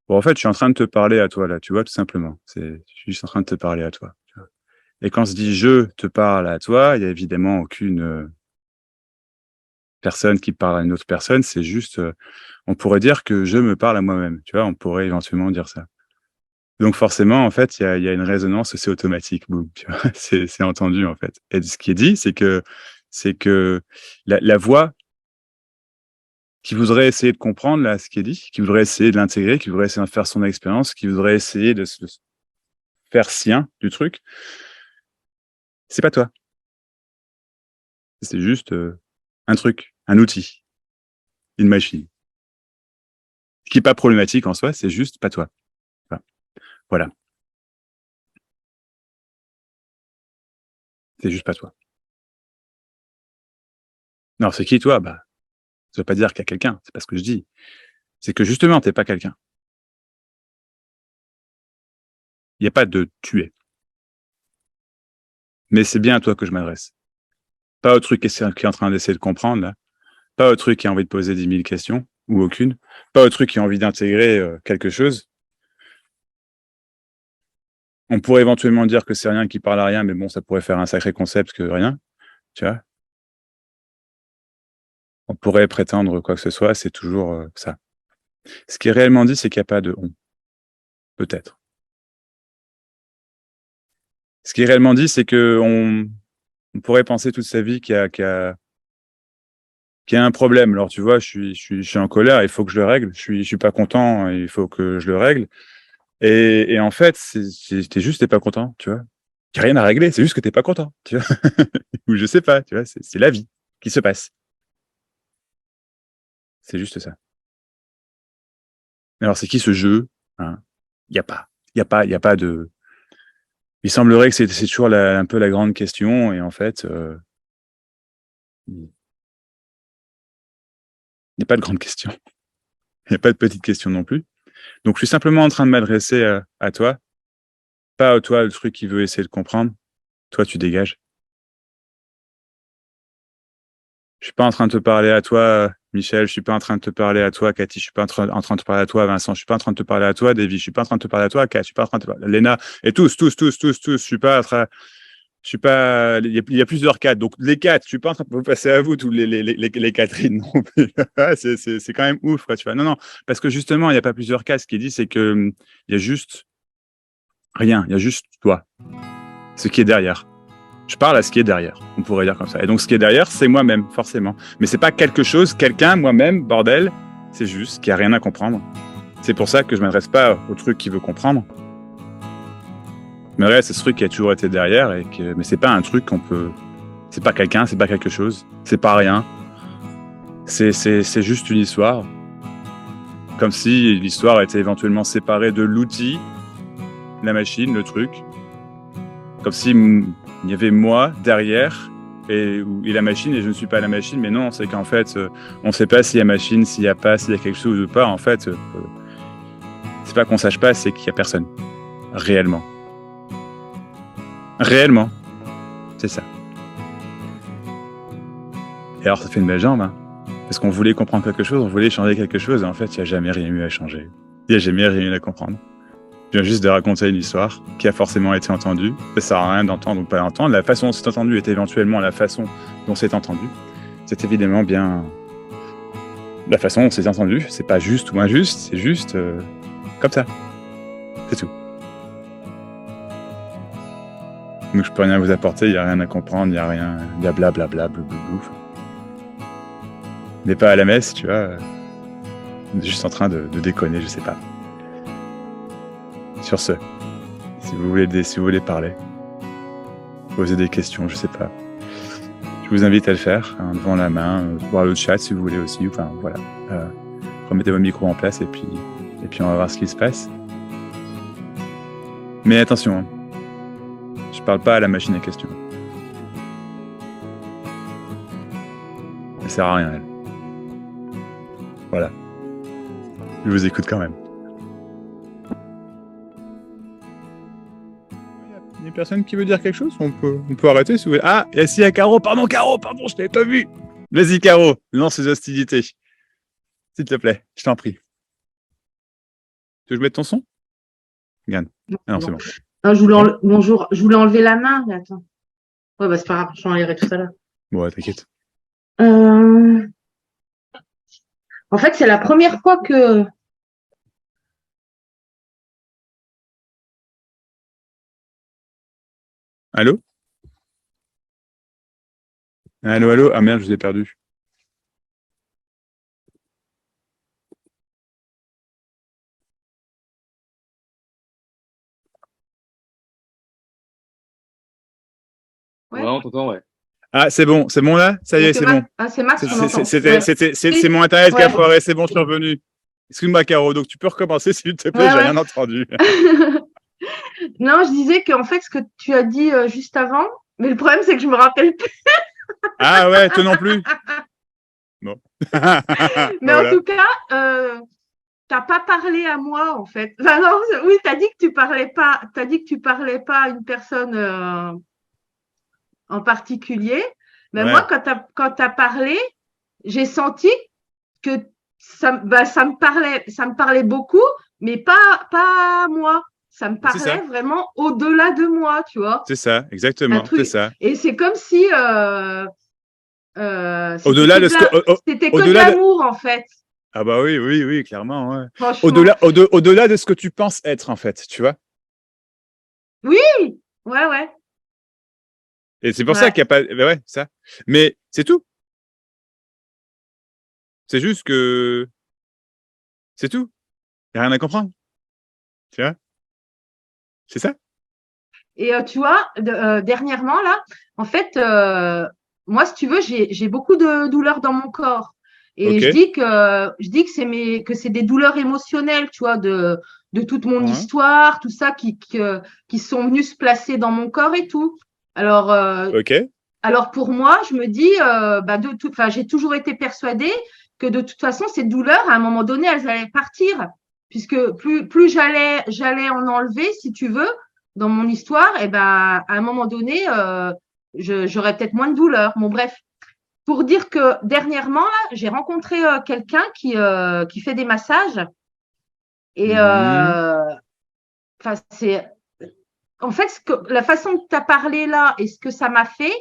Bon, en fait, je suis en train de te parler à toi, là, tu vois, tout simplement. Je suis juste en train de te parler à toi. Tu vois. Et quand on se dit je te parle à toi, il y a évidemment aucune personne qui parle à une autre personne. C'est juste, on pourrait dire que je me parle à moi-même. Tu vois, on pourrait éventuellement dire ça. Donc forcément, en fait, il y a une résonance, c'est automatique. Boum, tu vois, c'est entendu, en fait. Et ce qui est dit, c'est que la voix qui voudrait essayer de comprendre là ce qui est dit, qui voudrait essayer de l'intégrer, qui voudrait essayer de faire son expérience, qui voudrait essayer de se faire sien du truc, c'est pas toi. C'est juste un truc, un outil, une machine. Ce qui est pas problématique en soi, c'est juste pas toi. Enfin, voilà, c'est juste pas toi. Non, c'est qui toi? Bah, ça veut pas dire qu'il y a quelqu'un. C'est pas ce que je dis. C'est que justement, t'es pas quelqu'un. Il y a pas de tu es. Mais c'est bien à toi que je m'adresse. Pas au truc qui est en train d'essayer de comprendre là. Pas au truc qui a envie de poser 10 000 questions ou aucune. Pas au truc qui a envie d'intégrer quelque chose. On pourrait éventuellement dire que c'est rien qui parle à rien, mais bon, ça pourrait faire un sacré concept que rien, tu vois. On pourrait prétendre quoi que ce soit, c'est toujours ça. Ce qui est réellement dit, c'est qu'il n'y a pas de on, peut-être. Ce qui est réellement dit, c'est que on pourrait penser toute sa vie qu'il y a un problème. Alors tu vois, je suis en colère, il faut que je le règle. Je suis pas content, il faut que je le règle. Et en fait, t'es pas content, tu vois. Il n'y a rien à régler, c'est juste que t'es pas content, tu vois. Ou je sais pas, tu vois, c'est la vie qui se passe. C'est juste ça. Alors, c'est qui ce jeu? Hein. Il n'y a pas. Il y a pas de. Il semblerait que c'est toujours un peu la grande question, et en fait, il n'y a pas de grande question. Il n'y a pas de petite question non plus. Donc, je suis simplement en train de m'adresser à toi, pas à toi, le truc qui veut essayer de comprendre. Toi, tu dégages. Je suis pas en train de te parler à toi, Michel. Je suis pas en train de te parler à toi, Cathy. Je suis pas en train de te parler à toi, Vincent. Je suis pas en train de te parler à toi, Davy. Je suis pas en train de te parler à toi, Kat. Je suis pas en train de te parler à Léna. Et tous. Je suis pas en train. Je suis pas. Il y a plusieurs quatre. Donc les quatre, je suis pas en train de vous passer à vous tous les Catherine non plus. C'est quand même ouf, quoi, tu vois. Non, non, parce que justement, il n'y a pas plusieurs cas. Ce qui est dit, c'est que il y a juste rien. Il y a juste toi. Ce qui est derrière. Je parle à ce qui est derrière. On pourrait dire comme ça. Et donc ce qui est derrière, c'est moi-même, forcément. Mais c'est pas quelque chose, quelqu'un, moi-même, bordel. C'est juste qu'il n'y a rien à comprendre. C'est pour ça que je m'adresse pas au truc qui veut comprendre. Mais ouais, c'est ce truc qui a toujours été derrière, mais c'est pas un truc qu'on peut. C'est pas quelqu'un, c'est pas quelque chose, c'est pas rien. C'est juste une histoire. Comme si l'histoire était éventuellement séparée de l'outil, la machine, le truc. Comme si il y avait moi derrière et la machine, et je ne suis pas la machine. Mais non, c'est qu'en fait, on ne sait pas s'il y a machine, s'il y a pas, s'il y a quelque chose ou pas. En fait, c'est pas qu'on sache pas, c'est qu'il y a personne. Réellement. Réellement. C'est ça. Et alors, ça fait une belle jambe, hein. Parce qu'on voulait comprendre quelque chose, on voulait changer quelque chose, et en fait, il n'y a jamais rien eu à changer. Il n'y a jamais rien eu à comprendre. Je viens juste de raconter une histoire qui a forcément été entendue. Ça sert à rien d'entendre ou pas d'entendre. La façon dont c'est entendu est éventuellement la façon dont c'est entendu. C'est évidemment bien la façon dont c'est entendu. C'est pas juste ou injuste, c'est juste comme ça. C'est tout. Donc je peux rien vous apporter, il n'y a rien à comprendre, il n'y a rien, il y a blablabla, blablabla. On n'est pas à la messe, tu vois. On est juste en train de déconner, je sais pas. Sur ce, si vous voulez parler, poser des questions, je sais pas. Je vous invite à le faire, en levant la main, voir le chat si vous voulez aussi. Enfin voilà, remettez vos micros en place et puis on va voir ce qui se passe. Mais attention, hein, je parle pas à la machine à question. Elle sert à rien, elle. Voilà. Je vous écoute quand même. Il y a une personne qui veut dire quelque chose? On peut arrêter si vous voulez. Ah, et si, il y a Caro. Pardon, je t'avais pas vu. Vas-y, Caro, lance les hostilités. S'il te plaît, je t'en prie. que je mette ton son? Regarde. Ah non, c'est Bon. bon. Ah, Bon, bonjour, je voulais enlever la main, mais attends. Ouais, bah, c'est pas grave, je l'enlèverai tout à l'heure. bon, ouais, t'inquiète. Euh, En fait, c'est la première fois que. Allô? Allô, allô? Ah merde, je vous ai perdu. Ouais, Ouais, on t'entend, ouais. Ah, c'est bon là? Ça y est, c'est bon. C'est Max qu'on entend. Ouais. C'est mon Internet qui a Ouais. foiré, c'est bon, je suis revenu. Excuse-moi, Caro, donc tu peux recommencer, s'il te plaît, Ouais, j'ai ouais. rien entendu. Non, je disais qu'en fait, ce que tu as dit juste avant, mais le problème, c'est que je me rappelle plus. Ah ouais, toi non plus? Bon. Mais en Voilà. tout cas, t'as pas parlé à moi, en fait. Enfin, non, oui, t'as dit que tu parlais pas. T'as dit que tu parlais pas à une personne en particulier. Mais moi, Ouais, quand t'as parlé, j'ai senti que ça me parlait beaucoup, mais pas à moi. Ça me c'est ça. parlait vraiment au-delà de moi, tu vois. C'est ça, Un exactement, c'est truc. ça. Et c'est comme si Au-delà de ce que, c'était que de au-delà de, l'amour, en fait. ah bah oui, oui, oui, clairement, ouais. Franchement. Au-delà de ce que tu penses être, en fait, tu vois. Oui, ouais, ouais, Et c'est pour ça ouais. qu'il n'y a pas, ben ouais, ça. Mais c'est tout. C'est juste que, c'est tout. Il n'y a rien à comprendre. Tu vois? C'est ça? Et tu vois, dernièrement, là, en fait, moi, si tu veux, j'ai beaucoup de douleurs dans mon corps. Et Ok. que c'est des douleurs émotionnelles, tu vois, de toute mon Ouais. histoire, tout ça qui sont venus se placer dans mon corps et tout. Alors, Ok. alors pour moi, je me dis, enfin, j'ai toujours été persuadée que de toute façon, ces douleurs, à un moment donné, elles allaient partir, puisque plus j'allais en enlever, si tu veux, dans mon histoire, et ben, à un moment donné, j'aurais peut-être moins de douleurs. Bon, bref, pour dire que dernièrement, là, j'ai rencontré quelqu'un qui fait des massages et Mhm. enfin, c'est en fait, la façon que tu as parlé là et ce que ça m'a fait,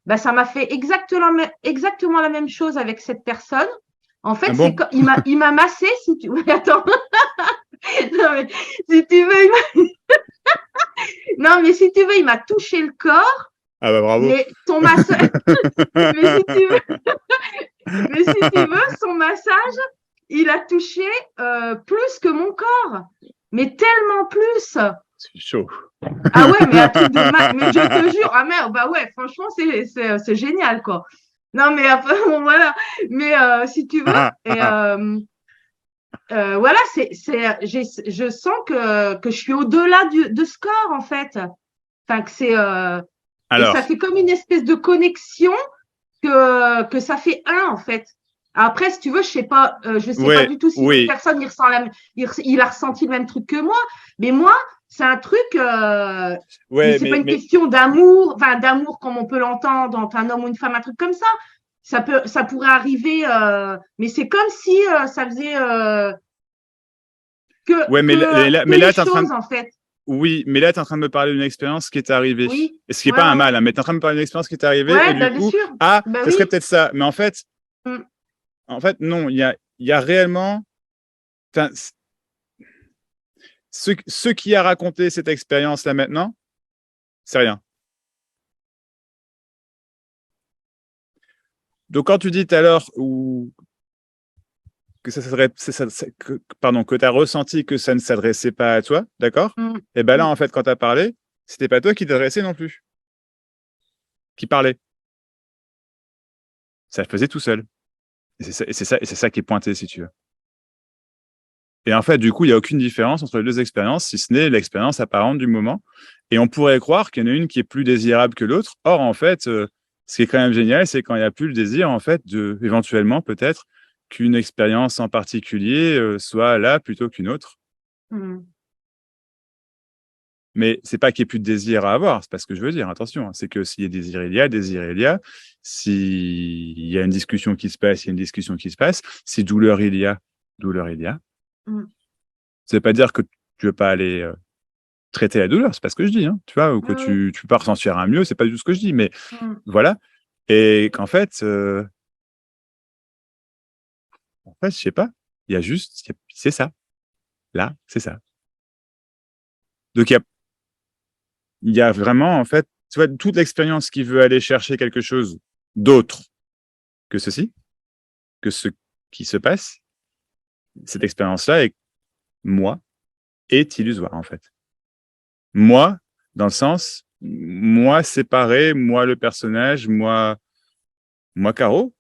bah, ça m'a fait exactement la même chose avec cette personne. En fait, Ah bon? il m'a massé, si tu veux. Attends. Non, mais, si tu veux, non, mais si tu veux, il m'a touché le corps, Ah bah bravo. mais son massage, mais si tu veux, mais si tu veux, son massage, il a touché plus que mon corps, mais tellement plus. C'est chaud. Ah ouais, mais un truc de mais je te jure, ah merde, bah ouais, franchement, c'est génial, quoi. Non, mais après, bon, voilà. Mais si tu veux, et voilà, je sens que je suis au-delà de ce corps, en fait. Enfin, et ça Alors, fait comme une espèce de connexion que ça fait un, en fait. Après, si tu veux, je sais pas ouais, du tout si l'autre oui, personne il a ressenti le même truc que moi, mais moi, c'est un truc, mais ouais, c'est pas une mais, question d'amour, enfin d'amour comme on peut l'entendre entre un homme ou une femme, un truc comme ça. Ça pourrait arriver, mais c'est comme si ça faisait ouais, que mais les là, t'es en train de, choses, en fait. oui, mais là, t'es en train de me parler d'une expérience qui est arrivée. Oui, Et ce qui est ouais, pas un ouais, mal, ouais. hein, mais t'es en train de me parler d'une expérience qui est arrivée, et Ouais, du bah, bien coup, sûr. ah, Bah ça serait oui. peut-être ça. Mais Mm. non, il y a réellement, enfin, ce qui a raconté cette expérience-là maintenant, c'est rien. Donc, quand tu dis tout à l'heure que pardon, que tu as ressenti que ça ne s'adressait pas à toi, d'accord? Mm. Et ben là, Mm. en fait, quand tu as parlé, c'était pas toi qui t'adressais non plus, qui parlait. Ça le faisait tout seul. Et c'est ça qui est pointé, si tu veux. Et en fait, du coup, il n'y a aucune différence entre les deux expériences, si ce n'est l'expérience apparente du moment. Et on pourrait croire qu'il y en a une qui est plus désirable que l'autre. Or, en fait, ce qui est quand même génial, c'est quand il n'y a plus le désir, en fait, éventuellement, peut-être, qu'une expérience en particulier soit là plutôt qu'une autre. Mm. Mais c'est pas qu'il n'y ait plus de désir à avoir, c'est pas ce que je veux dire, attention. Hein. C'est que s'il y a désir, il y a, désir, il y a. S'il y a une discussion qui se passe, il y a une discussion qui se passe. Si douleur il y a, douleur il y a. Mm. Ça veut pas dire que tu veux pas aller traiter la douleur, c'est pas ce que je dis, hein, tu vois, ou que Oui, oui. tu peux pas ressentir un mieux, c'est pas du tout ce que je dis, mais Mm. voilà. Et qu'en fait, je sais pas, il y a juste, c'est ça. Là, c'est ça. Donc, il y a vraiment, en fait, tu vois, toute l'expérience qui veut aller chercher quelque chose d'autre que ceci, que ce qui se passe, cette expérience-là, moi, est illusoire, en fait. Moi, dans le sens, moi séparé, moi le personnage, moi Caro,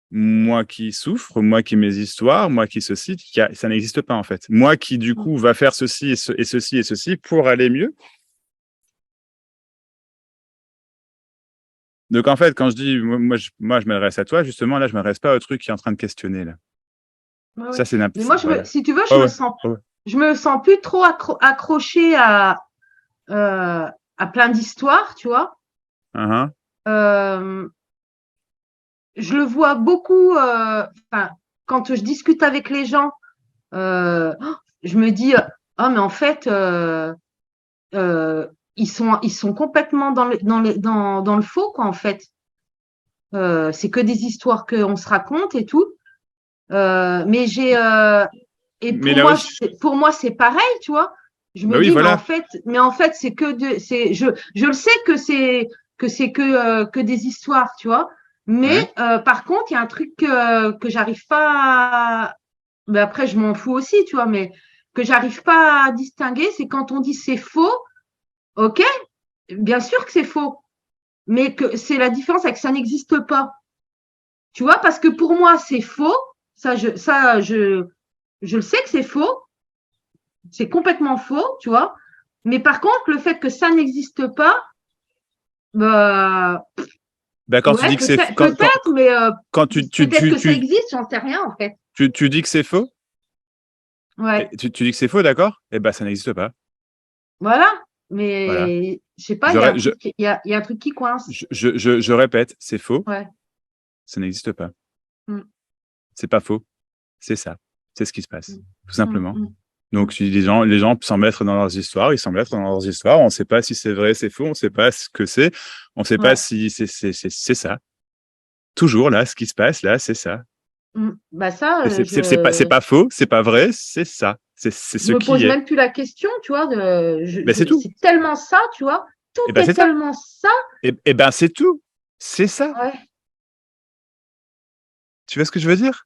moi qui souffre, moi qui mes histoires, moi qui ceci, ça n'existe pas en fait. Moi qui du coup va faire ceci et ceci et ceci pour aller mieux. Donc en fait, quand je dis moi je m'adresse à toi, justement là je m'adresse pas au truc qui est en train de questionner là. Ouais, ouais. Ça c'est Mais moi, voilà. si tu veux, Oh, ouais. Oh, ouais. je me sens plus trop accrochée à plein d'histoires, tu vois. Uh-huh. Euh, je le vois beaucoup, enfin, quand je discute avec les gens, je me dis, oh, mais en fait, ils sont complètement dans le faux, quoi, en fait. C'est que des histoires qu'on se raconte et tout. Mais et Mais là aussi, pour moi, c'est pareil, tu vois. Je bah me oui dis, voilà. mais en fait, je le sais que c'est que des histoires, tu vois. Mais Ouais. par contre, il y a un truc que j'arrive pas mais après, je m'en fous aussi, tu vois, mais que j'arrive pas à distinguer, c'est quand on dit c'est faux, ok, bien sûr que c'est faux, mais que c'est la différence avec ça n'existe pas. Tu vois, parce que pour moi, c'est faux, je le sais que c'est faux, c'est complètement faux, tu vois, mais par contre, le fait que ça n'existe pas, bah, Bah quand tu ouais, dis que c'est peut-être, mais quand peut-être que ça existe, j'en sais rien, en fait. tu dis que c'est faux, et Ouais, tu dis que c'est faux, d'accord? Eh ben ça n'existe pas. voilà, Voilà. mais je sais pas, Je, il y a un ré- truc, il y a un truc qui coince. je répète, c'est faux, Ouais. ça n'existe pas. Mm. C'est pas faux, c'est ça. C'est ce qui se passe, Mm, tout mm, simplement. mm, Donc, si les gens semblent être dans leurs histoires, ils semblent être dans leurs histoires. On ne sait pas si c'est vrai, c'est faux, on ne sait pas ce que c'est, on ne sait pas ouais. si c'est ça. Toujours là, ce qui se passe là, c'est ça. Mm. Bah ça, C'est pas faux, c'est pas vrai, c'est ça. C'est je ce me pose qui est. même plus la question, tu vois. Ben c'est tout. C'est tellement ça, tu vois. Et Tout ben c'est est ça. tellement ça. Et ben c'est tout. C'est ça. Ouais, Tu vois ce que je veux dire?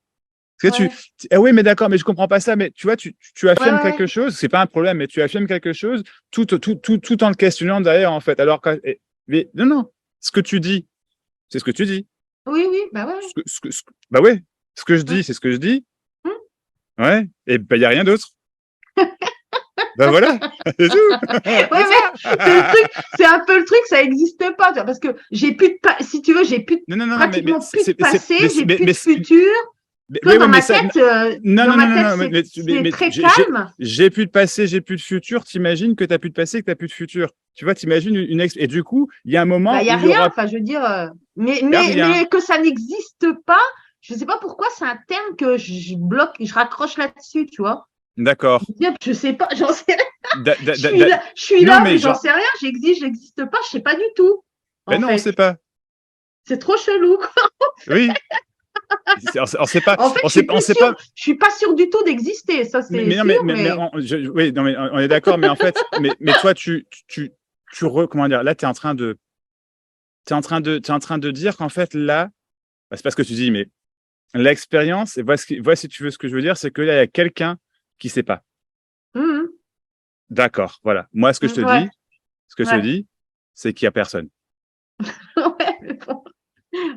Parce que ouais, ah oui, mais d'accord, mais je comprends pas ça. Mais tu vois, tu ouais, affirmes ouais. quelque chose, c'est pas un problème, mais tu affirmes quelque chose tout en le questionnant derrière, en fait. Alors que, mais non, non, ce que tu dis, c'est ce que tu dis. Oui, oui, bah ouais. Bah ouais, ce que je Mm, dis, c'est ce que je dis. mm. Ouais, et ben, il y a rien d'autre. Ben voilà, c'est tout. Ouais, C'est mais c'est le ça. truc, c'est un peu le truc, ça n'existe pas, tu vois, parce que j'ai plus de, si tu veux, Non, non, non, non, pratiquement plus de passé, j'ai plus mais, de futur. Tu vois, oui, oui, dans mais ma ça, tête, non, non, non, non, non, c'est très j'ai calme. plus de passé, j'ai plus de futur. T'imagines que t'as plus de passé, que t'as plus de futur. Tu vois, t'imagines et du coup, il y a un Bah, moment il y où a il y rien. aura, Enfin, je veux dire, y a rien. mais que ça n'existe pas. Je sais pas pourquoi c'est un terme que je bloque, je raccroche là-dessus, tu vois. D'accord. Je sais pas, j'en sais rien. Da- da- da- da- Je suis Non, là, mais mais j'en genre, sais rien. J'existe pas, je sais pas du tout, ben en non, on sait fait. pas. C'est trop chelou, quoi. Oui, on sait pas, En fait, on sait pas. je suis pas sûre du tout d'exister, ça c'est Mais non, sûr, mais mais oui, non, mais on est d'accord. Mais en fait, mais toi, comment dire, là, t'es en train de dire qu'en fait, là, bah, c'est pas ce que tu dis, mais l'expérience, et voici si tu veux ce que je veux dire, c'est que là, il y a quelqu'un qui sait pas. hum, D'accord, voilà. Moi, ouais, ce que je te ouais, dis, c'est qu'il y a personne. ouais, mais bon,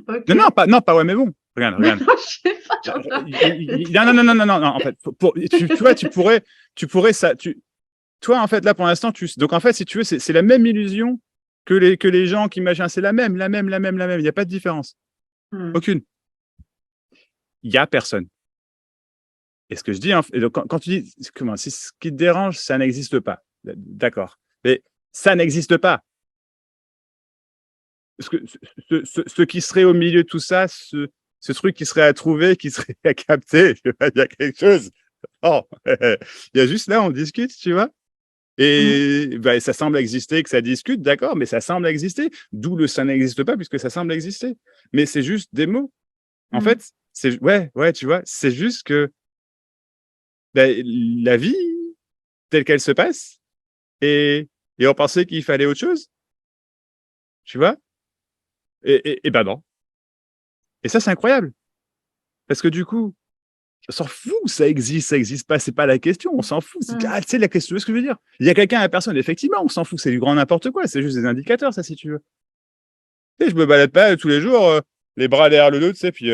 ok. Non, pas ouais, mais bon. Regarde, Mais regarde. non, je sais pas, Non, non, non, non, non, non, non. En fait, tu vois, tu pourrais ça. Toi, en fait, là, pour l'instant, donc en fait, si tu veux, c'est la même illusion que les gens qui imaginent. C'est la même. Il n'y a pas de différence. Hum, Aucune. Il y a personne. Et ce que je dis, et donc, quand tu dis, comment, si ce qui te dérange, ça n'existe pas. D'accord. Mais ça n'existe pas. Parce que ce qui serait au milieu de tout ça, ce truc qui serait à trouver, qui serait à capter, il y a quelque chose. Oh, il y a juste là, on discute, tu vois. Et bah, ça semble exister que ça discute, d'accord, mais ça semble exister. D'où le ça n'existe pas, puisque ça semble exister. Mais c'est juste des mots. En Mm. fait, c'est ouais, tu vois, c'est juste que bah, la vie telle qu'elle se passe, et on pensait qu'il fallait autre chose, tu vois. Et ben non. Et ça, c'est incroyable. Parce que du coup, on s'en fout, ça existe pas, c'est pas la question, on s'en fout. C'est, Mm. ah, tu sais, la question, tu vois ce que je veux dire? Il y a quelqu'un à la personne, effectivement, on s'en fout, c'est du grand n'importe quoi, c'est juste des indicateurs, ça, si tu veux. Tu sais, je me balade pas tous les jours, les bras derrière le dos, tu sais, puis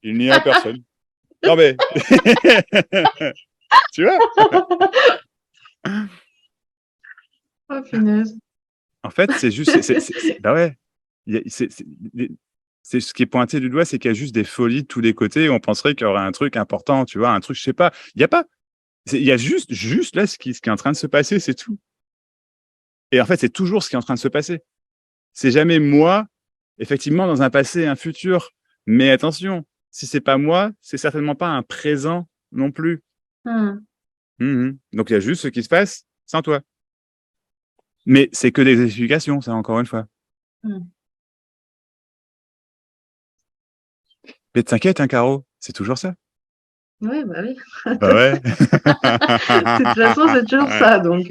il n'y a personne. Non, mais, tu vois? Oh, punaise. En fait, c'est juste, bah ouais, il y a- c'est ce qui est pointé du doigt, c'est qu'il y a juste des folies de tous les côtés, et on penserait qu'il y aurait un truc important, tu vois, un truc, je sais pas. Il y a pas, il y a juste là ce qui est en train de se passer, c'est tout. Et en fait, c'est toujours ce qui est en train de se passer. C'est jamais moi, effectivement, dans un passé, un futur. Mais attention, si c'est pas moi, c'est certainement pas un présent non plus. Mm. Donc il y a juste ce qui se passe sans toi. Mais c'est que des explications, ça, encore une fois. Mm. Mais t'inquiète, hein, Caro, c'est toujours ça. Oui, bah oui. Bah ouais. De toute façon, c'est toujours ça, donc.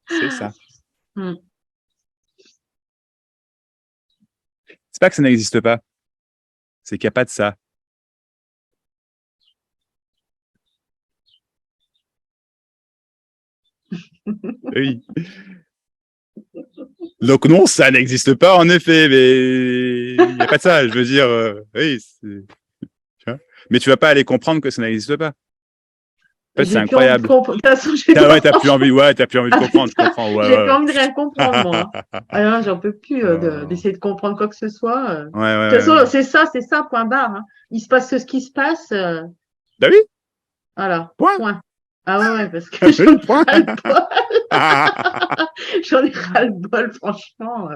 C'est ça. Mm. C'est pas que ça n'existe pas, c'est qu'il n'y a pas de ça. Oui. Donc non, ça n'existe pas en effet, mais il n'y a pas de ça. Je veux dire, oui, tu vois. Mais tu vas pas aller comprendre que ça n'existe pas. En fait, c'est J'ai plus envie de incroyable. comprendre. De toute façon, j'ai Ouais, pas, t'as plus envie de comprendre, je comprends. Ouais, j'ai plus ouais, envie de rien comprendre, moi. Alors, j'en peux plus ouais. d'essayer de comprendre quoi que ce soit. Ouais, ouais, De toute façon, ouais. c'est ça, point barre. Hein. Il se passe ce qui se passe. Bah oui, Voilà, point. point. Ah ouais, ouais, parce que j'en Oui, ai point. ras-le-bol. J'en ai ras-le-bol, franchement.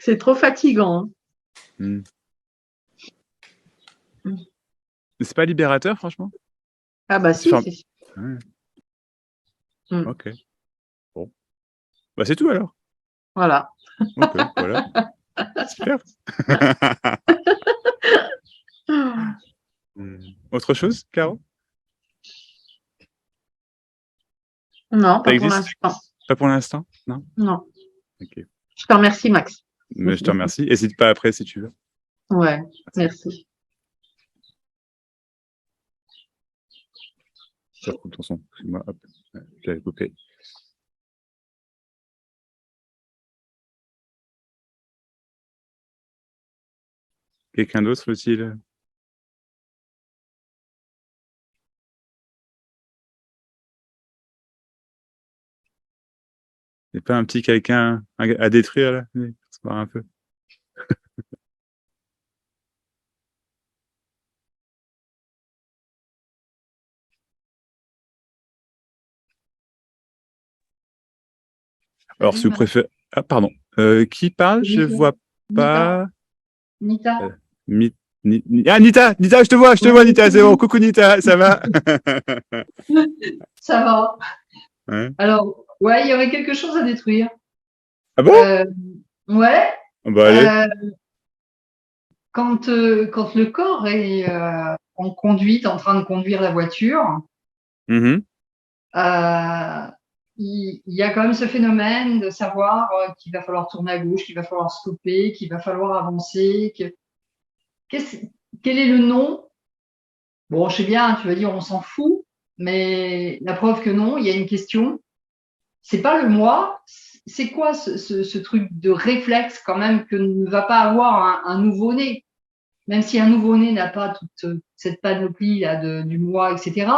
C'est trop fatigant. Hmm. Hein. C'est pas libérateur, franchement. Ah bah C'est si, form- c'est sûr. Ouais, Mm. ok. Bon. Bah c'est tout alors. Voilà. Ok, voilà. Super. Autre chose, Caro? Non, Ça pas pour existe? l'instant. Pas pour l'instant? Non? Non. Ok. Je te remercie, Max. Mais je te remercie. N'hésite pas après si tu veux. Ouais, merci. Ça coupe ton son. Excuse-moi, hop. Je l'avais coupé. Quelqu'un d'autre veut-il? Il n'y a pas un petit quelqu'un à détruire là? Oui, se voir un peu. Alors, Salut, si vous Max. préférez. Ah, pardon. Qui parle? C'est Je vois Nita. pas. Nita. Euh, Mi- Ah, Nita! Nita, je te vois, Oui, Nita, c'est bon. salut. Coucou, Nita, ça va? Ça va. Ouais. Alors, ouais, il y aurait quelque chose à détruire. Ah bon? Euh, ouais, Bah, allez. euh, quand le corps est en conduite, en train de conduire la voiture, Mhm. euh, il y a quand même ce phénomène de savoir qu'il va falloir tourner à gauche, qu'il va falloir stopper, qu'il va falloir avancer. Qu'est-ce- quel est le nom? Bon, je sais bien, tu vas dire on s'en fout, mais la preuve que non, il y a une question. C'est pas le moi, c'est quoi ce truc de réflexe quand même que ne va pas avoir un nouveau-né, même si un nouveau-né n'a pas toute cette panoplie là du moi, etc.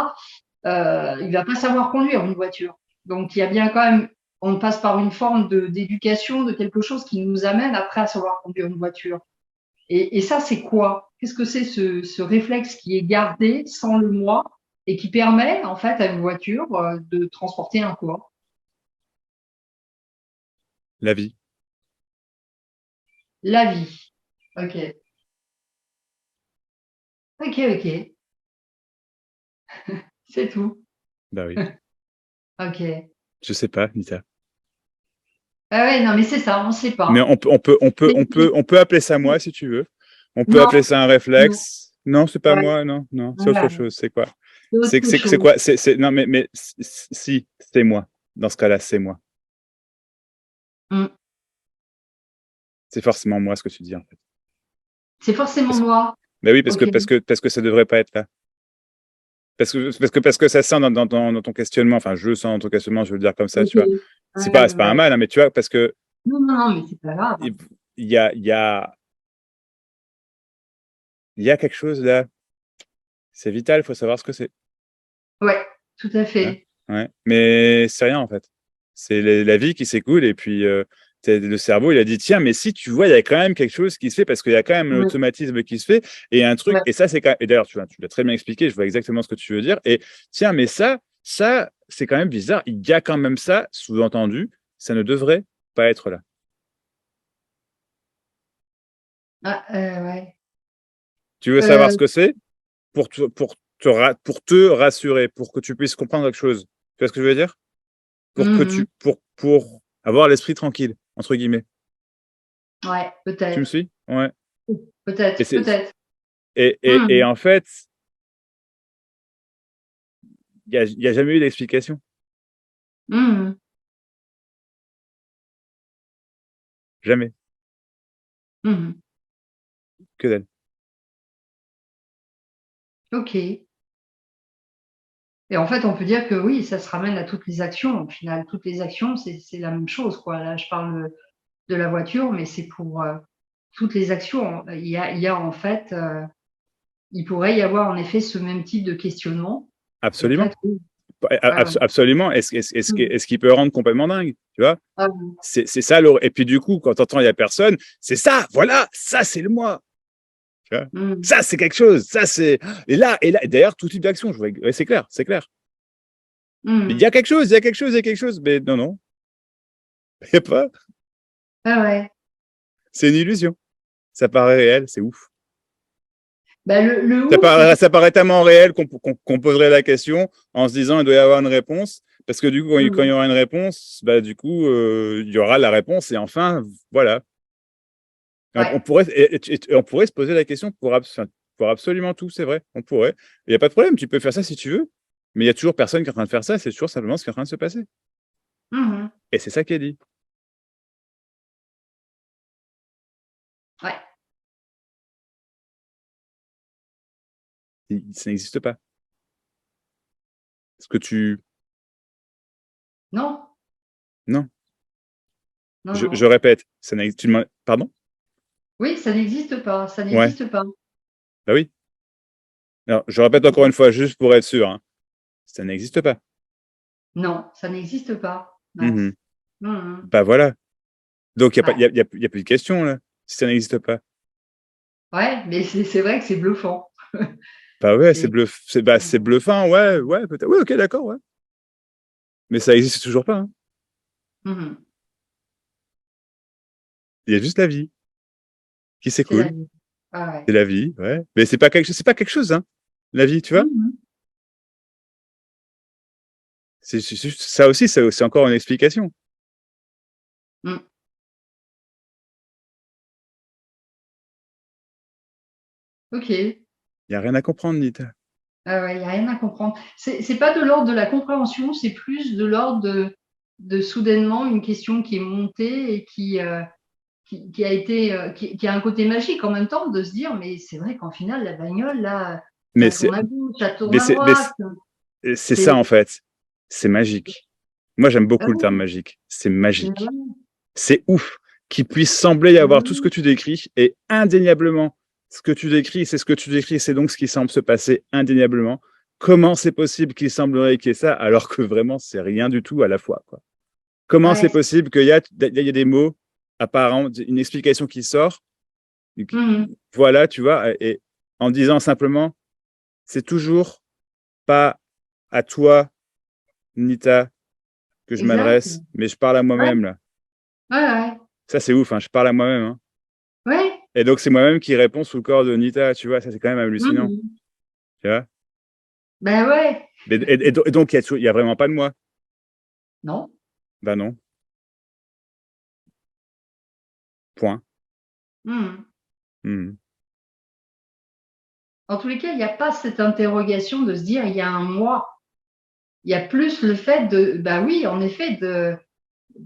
Il va pas savoir conduire une voiture. Donc il y a bien quand même, on passe par une forme de d'éducation, de quelque chose qui nous amène après à savoir conduire une voiture. Et ça, c'est quoi? Qu'est-ce que c'est ce réflexe qui est gardé sans le moi et qui permet en fait à une voiture de transporter un corps? La vie. La vie. Ok. Ok, ok. C'est tout. Bah oui. Ok. Je sais pas, Nita. Ah ouais, non, mais c'est ça, on ne sait Mais pas. on peut appeler ça moi si tu veux. On peut Non, appeler ça un non, réflexe. Non, c'est pas ouais, moi, non, non, c'est autre voilà, chose. C'est quoi? c'est autre C'est chose. quoi? Non, mais si, c'est moi. Dans ce cas-là, c'est moi. Mm. C'est forcément moi ce que tu dis en fait. C'est forcément Parce, moi. bah oui, Ok. parce que ça devrait pas être là. Parce que ça sent dans ton questionnement. Enfin, je le sens dans ton questionnement. Je veux le dire comme ça, Ok. tu vois. Ouais, C'est pas un ouais. mal, hein, mais tu vois, parce que Non, non, non, mais c'est pas grave. il il y a il y a quelque chose là. C'est vital. Il faut savoir ce que c'est. Ouais, tout à Hein. fait. Ouais. Mais c'est rien en fait. C'est la vie qui s'écoule et puis le cerveau il a dit tiens mais si tu vois il y a quand même quelque chose qui se fait parce qu'il y a quand même un Ouais, automatisme qui se fait et un truc ouais. et ça c'est quand même, et d'ailleurs tu l'as très bien expliqué je vois exactement ce que tu veux dire et tiens mais ça c'est quand même bizarre il y a quand même ça sous-entendu ça ne devrait pas être là. Ah, ouais. Tu veux savoir ce Euh, que c'est pour te rassurer pour que tu puisses comprendre quelque chose tu vois ce que je veux dire mhm. pour avoir l'esprit tranquille entre guillemets. Ouais, Tu me peut-être. suis? Ouais. Et, Peut-être, c'est, peut-être. et Mhm. en fait, il y a jamais eu d'explication. Mhm. Jamais. Mhm. Que dalle. Ok. Et en fait, on peut dire que oui, ça se ramène à toutes les actions. Au final, toutes les actions, c'est la même chose, quoi. Là, je parle de la voiture, mais c'est pour toutes les actions. Il y a en fait, il pourrait y avoir en effet ce même type de questionnement. Et en Absolument. fait, oui. Ouais, ouais. Absolument. Mhm. Est-ce qu'il peut rendre complètement dingue? Tu vois? Ah, C'est ça. Et puis, du coup, quand t'entends, il y a personne, c'est ça. Voilà. Ça, c'est le moi. Tu vois? mhm. Ça, c'est quelque chose. Ça, c'est. Et là, d'ailleurs, tout type d'action. Je vois, ouais, c'est clair. C'est clair. Mais il y Mhm. a quelque chose. Il y a quelque chose. Il y a quelque chose. Mais non, non. Il n'y a pas. Ah ouais. C'est une illusion. Ça paraît réel. C'est ouf. Bah, le ouf, Ça paraît tellement réel qu'on poserait la question en se disant il doit y avoir une réponse. Parce que du coup, quand il y mhm. aura une réponse, bah, du coup, il y aura la réponse. Et enfin, voilà. Ouais. On pourrait se poser la question pour absolument tout, c'est vrai. On pourrait. Il n'y a pas de problème, tu peux faire ça si tu veux. Mais il y a toujours personne qui est en train de faire ça. C'est toujours simplement ce qui est en train de se passer. Mhm. Et c'est ça qui est dit. Ouais. Ça n'existe pas. Ce que tu. Non, Non. non, Je non. répète. Ça n'existe. Pardon? Oui, ça n'existe pas. Ça Ouais. n'existe pas. Bah oui. Alors, je répète encore une fois, juste pour être sûr. Hein. Ça n'existe pas. Non, ça n'existe pas. Mhm. Mince. Mhm. Bah voilà. Donc, il n'y a, pas- Ouais. y a plus de question, là, si ça n'existe pas. Ouais, mais c'est vrai que c'est bluffant. Bah ouais, C'est c'est bluffant, ouais, ouais, peut-être. Oui, ok, d'accord, ouais. Mais ça existe toujours pas. Hein. mhm. Il y a juste la vie qui C'est la s'écoule. vie. Ah ouais. C'est la vie, ouais. Mais c'est pas quelque chose, hein, la vie, tu vois. Mhm. Ça aussi, c'est encore une explication. Mm. Ok. Il n'y a rien à comprendre, Nita. Ah ouais, il n'y a rien à comprendre. C'est pas de l'ordre de la compréhension, c'est plus de l'ordre de soudainement une question qui est montée et qui a été, qui a un côté magique en même temps de se dire, mais c'est vrai qu'en final, la bagnole, là, Mais ça c'est, tourne à gauche, ça tourne mais à c'est, mais droite. c'est C'est, ça, en fait. C'est magique. Moi, j'aime ah beaucoup le terme ouais, magique. C'est mais magique. ouais, C'est ouf qu'il puisse sembler y avoir tout ce que ouais, tu décris et indéniablement, ce que tu décris, c'est ce que tu décris, c'est donc ce qui semble se passer indéniablement. Comment c'est possible qu'il semblerait qu'il y ait ça alors que vraiment c'est rien du tout à la fois, quoi. Comment c'est ouais. possible qu'il y a des mots apparents, une explication qui sort, Mhm. voilà, tu vois, et en disant simplement, c'est toujours pas à toi, Nita, que je Exact. m'adresse, mais je parle à Ouais, moi-même, là. ouais, ouais. Ça, c'est ouf, hein, je parle à moi-même, hein. Ouais, Et donc, c'est moi-même qui réponds sous le corps de Nita, tu vois, ça c'est quand même hallucinant, tu vois. Ben ouais. Et donc, il y a vraiment pas de moi. Non. Ben non, point. Hmm. Mhm. En tous les cas, il n'y a pas cette interrogation de se dire il y a un moi. Il y a plus le fait de, bah oui, en effet, de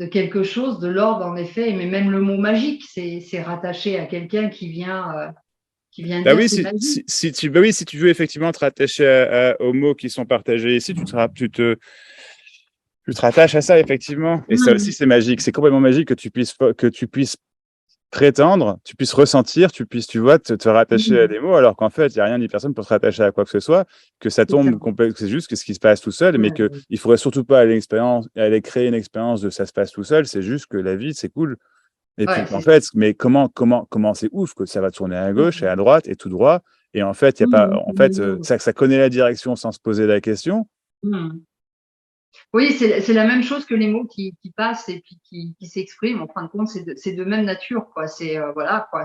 quelque chose de l'ordre, en effet, mais même le mot magique, c'est rattaché à quelqu'un qui vient Bah dire oui, c'est magique. bah oui, si tu veux effectivement te rattacher aux mots qui sont partagés ici, tu te rattaches à ça, effectivement. Et ça aussi, Hmm. c'est magique. C'est complètement magique que tu puisses prétendre, tu puisses ressentir, tu puisses, tu vois, te rattacher à Hmm. des mots, alors qu'en fait, il n'y a rien ni personne pour se rattacher à quoi que ce soit, que ça C'est ça. tombe complètement, c'est juste que ce qui se passe tout seul, mais que Ouais. il faudrait surtout pas aller créer une expérience de ça se passe tout seul, c'est juste que la vie, c'est cool. Et puis, Ouais, en c'est ça. fait, mais comment c'est ouf que ça va tourner à gauche et à Hmm. droite et tout droit. Et en fait, il y a pas, Hmm. en fait, ça connaît la direction sans se poser la question. Hmm. Oui, c'est la même chose que les mots qui passent et puis qui s'expriment. En fin de compte, c'est de même nature, quoi. C'est voilà, quoi.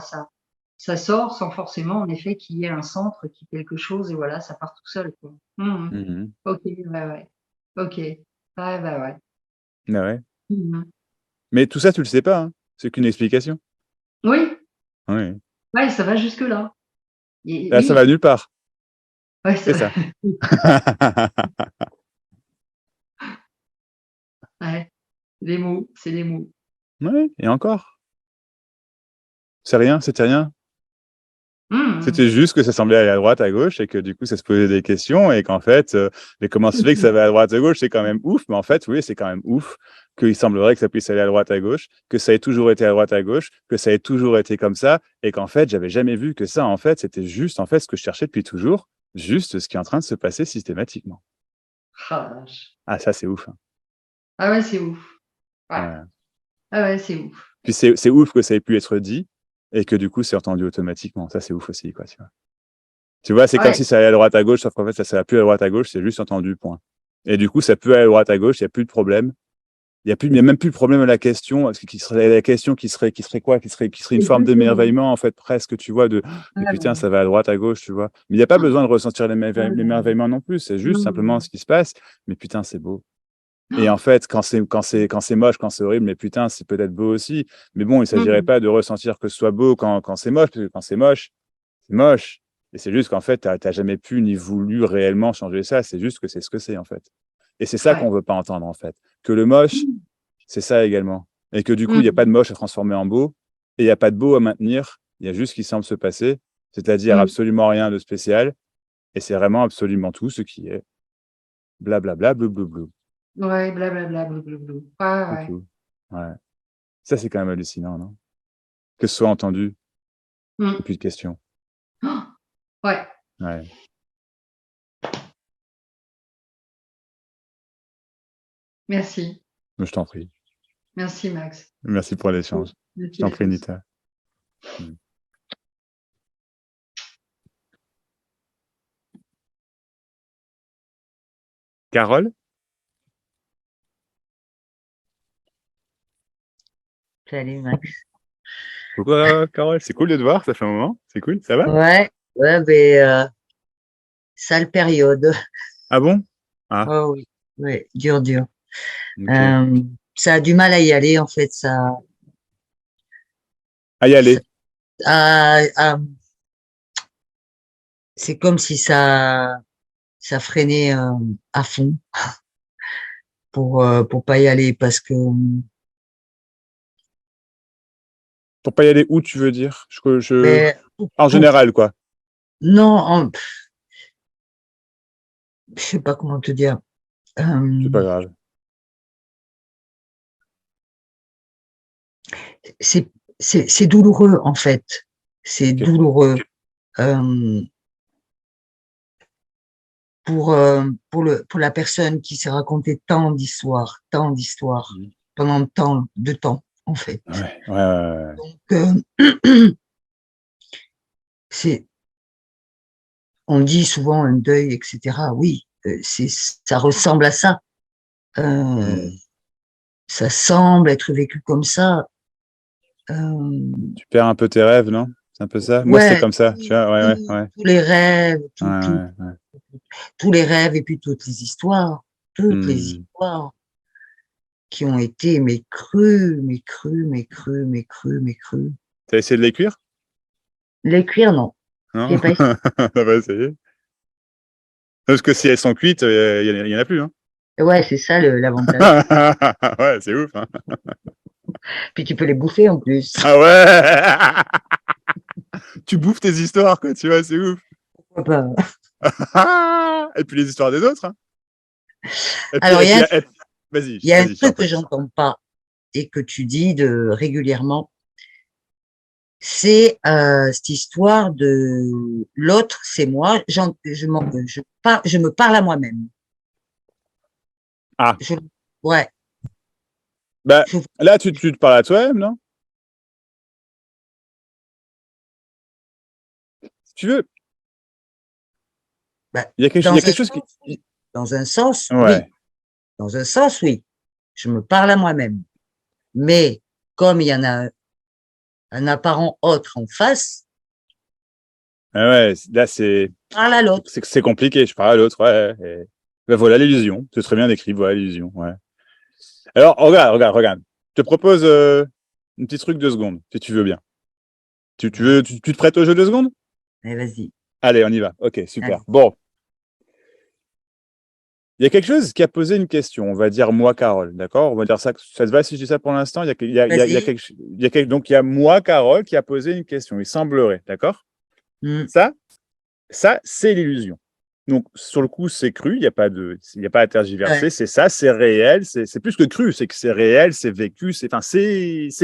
Ça sort sans forcément, en effet, qu'il y ait un centre, qu'il y ait quelque chose et voilà, ça part tout seul, quoi. Mhm. Mhm. Ok, ouais, ouais. Ok, ouais, bah ouais. Ah ouais. Mhm. Mais tout ça, tu le sais pas, hein. C'est qu'une explication. Oui, Oui. ouais, ça va jusque là. Et, Là, ça va oui, nulle part. ouais, C'est ça. ouais. Les mots, c'est les mots. Oui, et encore. C'est rien, c'était rien. Mhm. C'était juste que ça semblait aller à droite, à gauche, et que du coup, ça se posait des questions, et qu'en fait, mais comment se fait que ça va à droite, à gauche, c'est quand même ouf, mais en fait, oui, c'est quand même ouf qu'il semblerait que ça puisse aller à droite, à gauche, que ça ait toujours été à droite, à gauche, que ça ait toujours été comme ça, et qu'en fait, j'avais jamais vu que ça, en fait, c'était juste, en fait, ce que je cherchais depuis toujours, juste ce qui est en train de se passer systématiquement. Ah, la vache. Ah, ça, c'est ouf, hein. Ah ouais, c'est ouf. Ouais. Ouais. Ah ouais, c'est ouf. Puis c'est ouf que ça ait pu être dit, et que du coup, c'est entendu automatiquement. Ça, c'est ouf aussi, quoi, tu vois. Tu vois, c'est comme Ouais. si ça allait à droite à gauche, sauf qu'en fait, ça ne va plus à droite à gauche, c'est juste entendu, point. Et du coup, ça peut aller à droite à gauche, il n'y a plus de problème. Il y a même plus de problème à la question, parce que qui serait la question qui serait quoi? Qui serait une forme Exactement. d'émerveillement, en fait, presque, tu vois, mais Ouais, putain, ça va à droite à gauche, tu vois. Mais il n'y a pas besoin de ressentir ouais. l'émerveillement non plus, c'est juste simplement Mhm. ce qui se passe. Mais putain, c'est beau. Et en fait, quand c'est moche, quand c'est horrible, mais putain, c'est peut-être beau aussi. Mais bon, il ne s'agirait Mhm. pas de ressentir que ce soit beau quand c'est moche, parce que quand c'est moche. Et c'est juste qu'en fait, tu n'as jamais pu ni voulu réellement changer ça. C'est juste que c'est ce que c'est, en fait. Et c'est ça qu'on Ouais. ne veut pas entendre, en fait. Que le moche, c'est ça également. Et que du coup, il n'y a pas de Mhm. moche à transformer en beau. Et il n'y a pas de beau à maintenir. Il y a juste ce qui semble se passer. C'est-à-dire Mhm. absolument rien de spécial. Et c'est vraiment absolument tout ce qui est blablabla, blou. Ouais, blablabla, blablabla. Ouais, C'est ouais. tout. Ouais. Ça, c'est quand même hallucinant, non? Que ce soit entendu. Et Mhm. plus de questions. Oh, ouais, Ouais. merci. Je t'en prie. Merci, Max. Merci pour l'échange. Je Merci t'en à prie, tous. Nita. Mm. Carole? Salut Max. Coucou, Carole. C'est cool de te voir. Ça fait un moment. C'est cool. Ça va? Ouais, mais sale période. Ah bon? Ah, Oh oui, ouais, dur. ok. Euh, Ça a du mal à y aller en fait. À y Ça- aller. ah, ah, c'est comme si ça freinait à fond pour pas y aller parce que Pour pas y aller où tu veux dire? mais En pour général, quoi. non, je sais pas comment te dire. C'est Euh, pas grave. c'est c'est douloureux en fait. C'est Ok. douloureux. Euh, pour la personne qui s'est raconté tant d'histoires, Mhm. pendant tant de temps, en fait. Ouais. Donc, c'est, on dit souvent un deuil, etc. Oui, ça ressemble à ça. Euh, Mhm. Ça semble être vécu comme ça. Euh, Tu perds un peu tes rêves, non? C'est un peu ça. Moi, c'était Ouais, comme ça. Tu vois, ouais, ouais, tous les rêves, ouais, ouais, ouais. tous les rêves et puis toutes les Hmm. histoires qui ont été mais crues, mais crues, mais crues, mais crues, mais crues. T'as essayé de les cuire? Les cuire, non. Non? J'ai pas essayé. T'as pas essayé? Parce que si elles sont cuites, il y en a plus, hein. Ouais, c'est ça l'avantage. Ouais, c'est ouf, hein. Puis tu peux les bouffer en plus. Ah ouais! Tu bouffes tes histoires, quoi, tu vois, c'est ouf. Pourquoi pas. Et puis les histoires des autres, hein. Alors, Vas-y, il y a un vas-y, je t'en truc que prie. j'entends pas et que tu dis régulièrement, c'est cette histoire de l'autre, c'est moi. Je me parle à moi-même. Ah, Je, ouais, bah, je, là, tu te parles à toi-même, non? Si tu veux, bah, il y a quelque chose qui. dans un sens, oui. Ouais. Dans un sens, oui. Je me parle à moi-même. Mais comme il y en a un apparent autre en face, Ah ouais, là, je parle à l'autre. c'est compliqué. Je parle à l'autre, ouais. Ben voilà l'illusion. C'est très bien décrit, voilà l'illusion, ouais. Alors, regarde. Je te propose un petit truc 2 secondes, si tu veux bien. Tu te prêtes au jeu 2 secondes? Allez, vas-y. Allez, on y va. Ok, super. Allez, Bon, il y a quelque chose qui a posé une question. On va dire moi, Carole, d'accord? On va dire ça. Ça te va si je dis ça pour l'instant? vas-y. Donc il y a moi, Carole, qui a posé une question. Il semblerait, d'accord? Hmm, Ça, ça, c'est l'illusion. Donc, sur le coup, c'est cru, il y a pas à tergiverser, ouais, c'est ça, c'est réel, c'est plus que cru, c'est que c'est réel, c'est vécu, c'est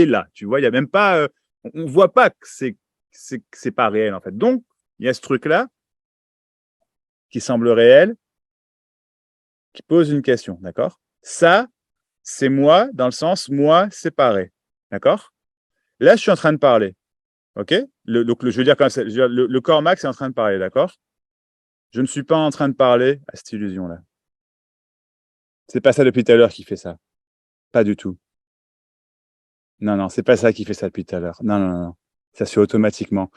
là, tu vois, il y a même pas, on voit pas que c'est pas réel, en fait. Donc, il y a ce truc-là qui semble réel, qui pose une question, d'accord? Ça, c'est moi, dans le sens moi séparé, d'accord? Là, je suis en train de parler, ok? Je veux dire, le corps max est en train de parler, d'accord? Je ne suis pas en train de parler à cette illusion-là. C'est pas ça depuis tout à l'heure qui fait ça. Pas du tout. Non, non, c'est pas ça qui fait ça depuis tout à l'heure. Non, non, non. Ça se fait automatiquement.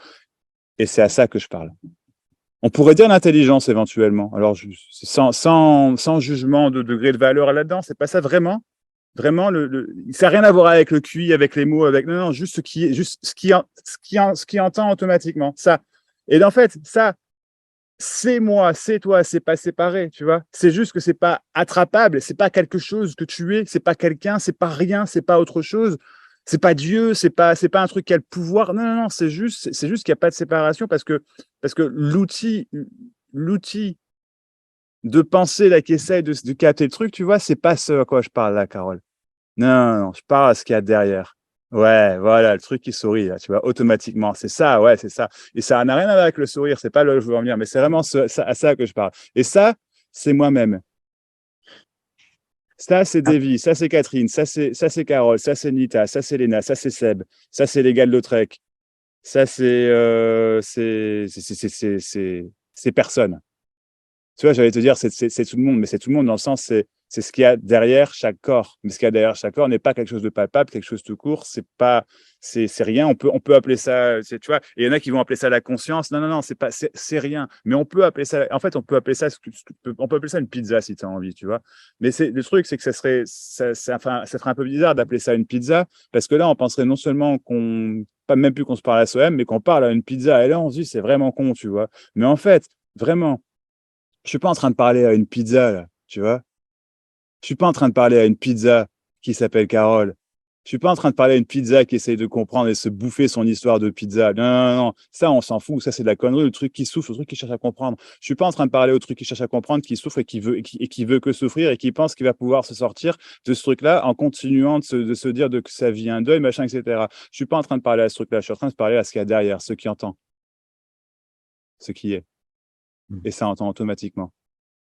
Et c'est à ça que je parle. On pourrait dire l'intelligence éventuellement. Alors, sans jugement de degré de valeur là-dedans, c'est pas ça vraiment. Vraiment, ça n'a rien à voir avec le QI, avec les mots, avec. Non, non, juste ce qui est, juste ce qui entend automatiquement. Ça. Et en fait, ça, c'est moi, c'est toi, c'est pas séparé, tu vois. C'est juste que c'est pas attrapable, c'est pas quelque chose que tu es, c'est pas quelqu'un, c'est pas rien, c'est pas autre chose, c'est pas Dieu, c'est pas un truc qui a le pouvoir. Non, non, non, c'est juste qu'il n'y a pas de séparation parce que l'outil de pensée là qui essaye de capter le truc, tu vois, c'est pas ce à quoi je parle là, Carole. Non, non, non, je parle à ce qu'il y a derrière. Ouais, voilà, le truc qui sourit, là, tu vois, automatiquement. C'est ça, ouais, c'est ça. Et ça n'a rien à voir avec le sourire, c'est pas là où je veux en venir, mais c'est vraiment à ça que je parle. Et ça, c'est moi-même. Ça, c'est ah, Davy, ça, c'est Catherine, ça, c'est Carole, ça, c'est Nita, ça, c'est Léna, ça, c'est Seb, ça, c'est les gars de Lautrec, ça, c'est personne. Tu vois, j'allais te dire, c'est tout le monde, mais c'est tout le monde dans le sens, c'est ce qu'il y a derrière chaque corps. Mais ce qu'il y a derrière chaque corps n'est pas quelque chose de palpable, quelque chose de court, c'est pas, c'est rien. On peut appeler ça, tu vois, et il y en a qui vont appeler ça la conscience. Non, non, non, c'est pas, c'est rien. Mais on peut appeler ça, en fait, on peut appeler ça, on peut appeler ça une pizza si tu as envie, tu vois. Mais le truc, c'est que enfin, ça ferait un peu bizarre d'appeler ça une pizza, parce que là, on penserait non seulement pas même plus qu'on se parle à soi-même, mais qu'on parle à une pizza. Et là, on se dit, c'est vraiment con, tu vois. Mais en fait, vraiment, je suis pas en train de parler à une pizza, là, tu vois. Je suis pas en train de parler à une pizza qui s'appelle Carole. Je suis pas en train de parler à une pizza qui essaye de comprendre et se bouffer son histoire de pizza. Non, non, non. Ça, on s'en fout. Ça, c'est de la connerie. Le truc qui souffre, le truc qui cherche à comprendre. Je suis pas en train de parler au truc qui cherche à comprendre, qui souffre et qui veut que souffrir et qui pense qu'il va pouvoir se sortir de ce truc-là en continuant de se dire que sa vie est un deuil, machin, etc. Je suis pas en train de parler à ce truc-là. Je suis en train de parler à ce qu'il y a derrière, ce qui entend, ce qui est. Et ça entend automatiquement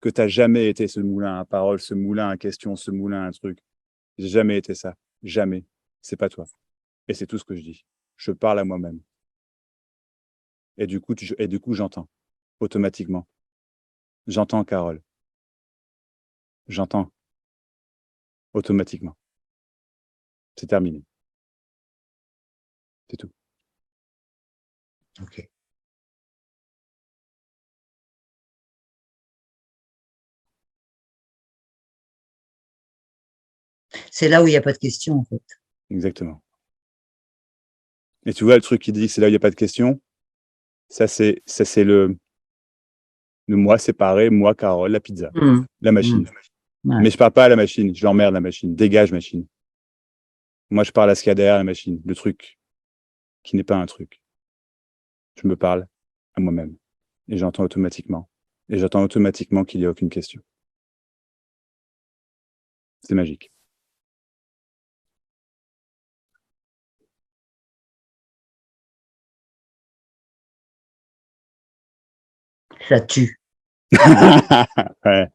que tu n'as jamais été ce moulin à parole, ce moulin à questions, ce moulin à un truc. J'ai jamais été ça. Jamais. C'est pas toi. Et c'est tout ce que je dis. Je parle à moi-même. Et du coup, j'entends. Automatiquement. J'entends Carole. J'entends. Automatiquement. C'est terminé. C'est tout. Ok. C'est là où il n'y a pas de question, en fait. Exactement. Et tu vois, le truc qui dit que c'est là où il n'y a pas de question, ça c'est le moi séparé, moi, Carole, la pizza, la machine. Ouais. Mais je parle pas à la machine, je l'emmerde la machine. Dégage machine. Moi, je parle à ce qu'il y a derrière la machine, le truc qui n'est pas un truc. Je me parle à moi-même. Et j'entends automatiquement. Et j'entends automatiquement qu'il n'y a aucune question. C'est magique. Ça tue. Ouais.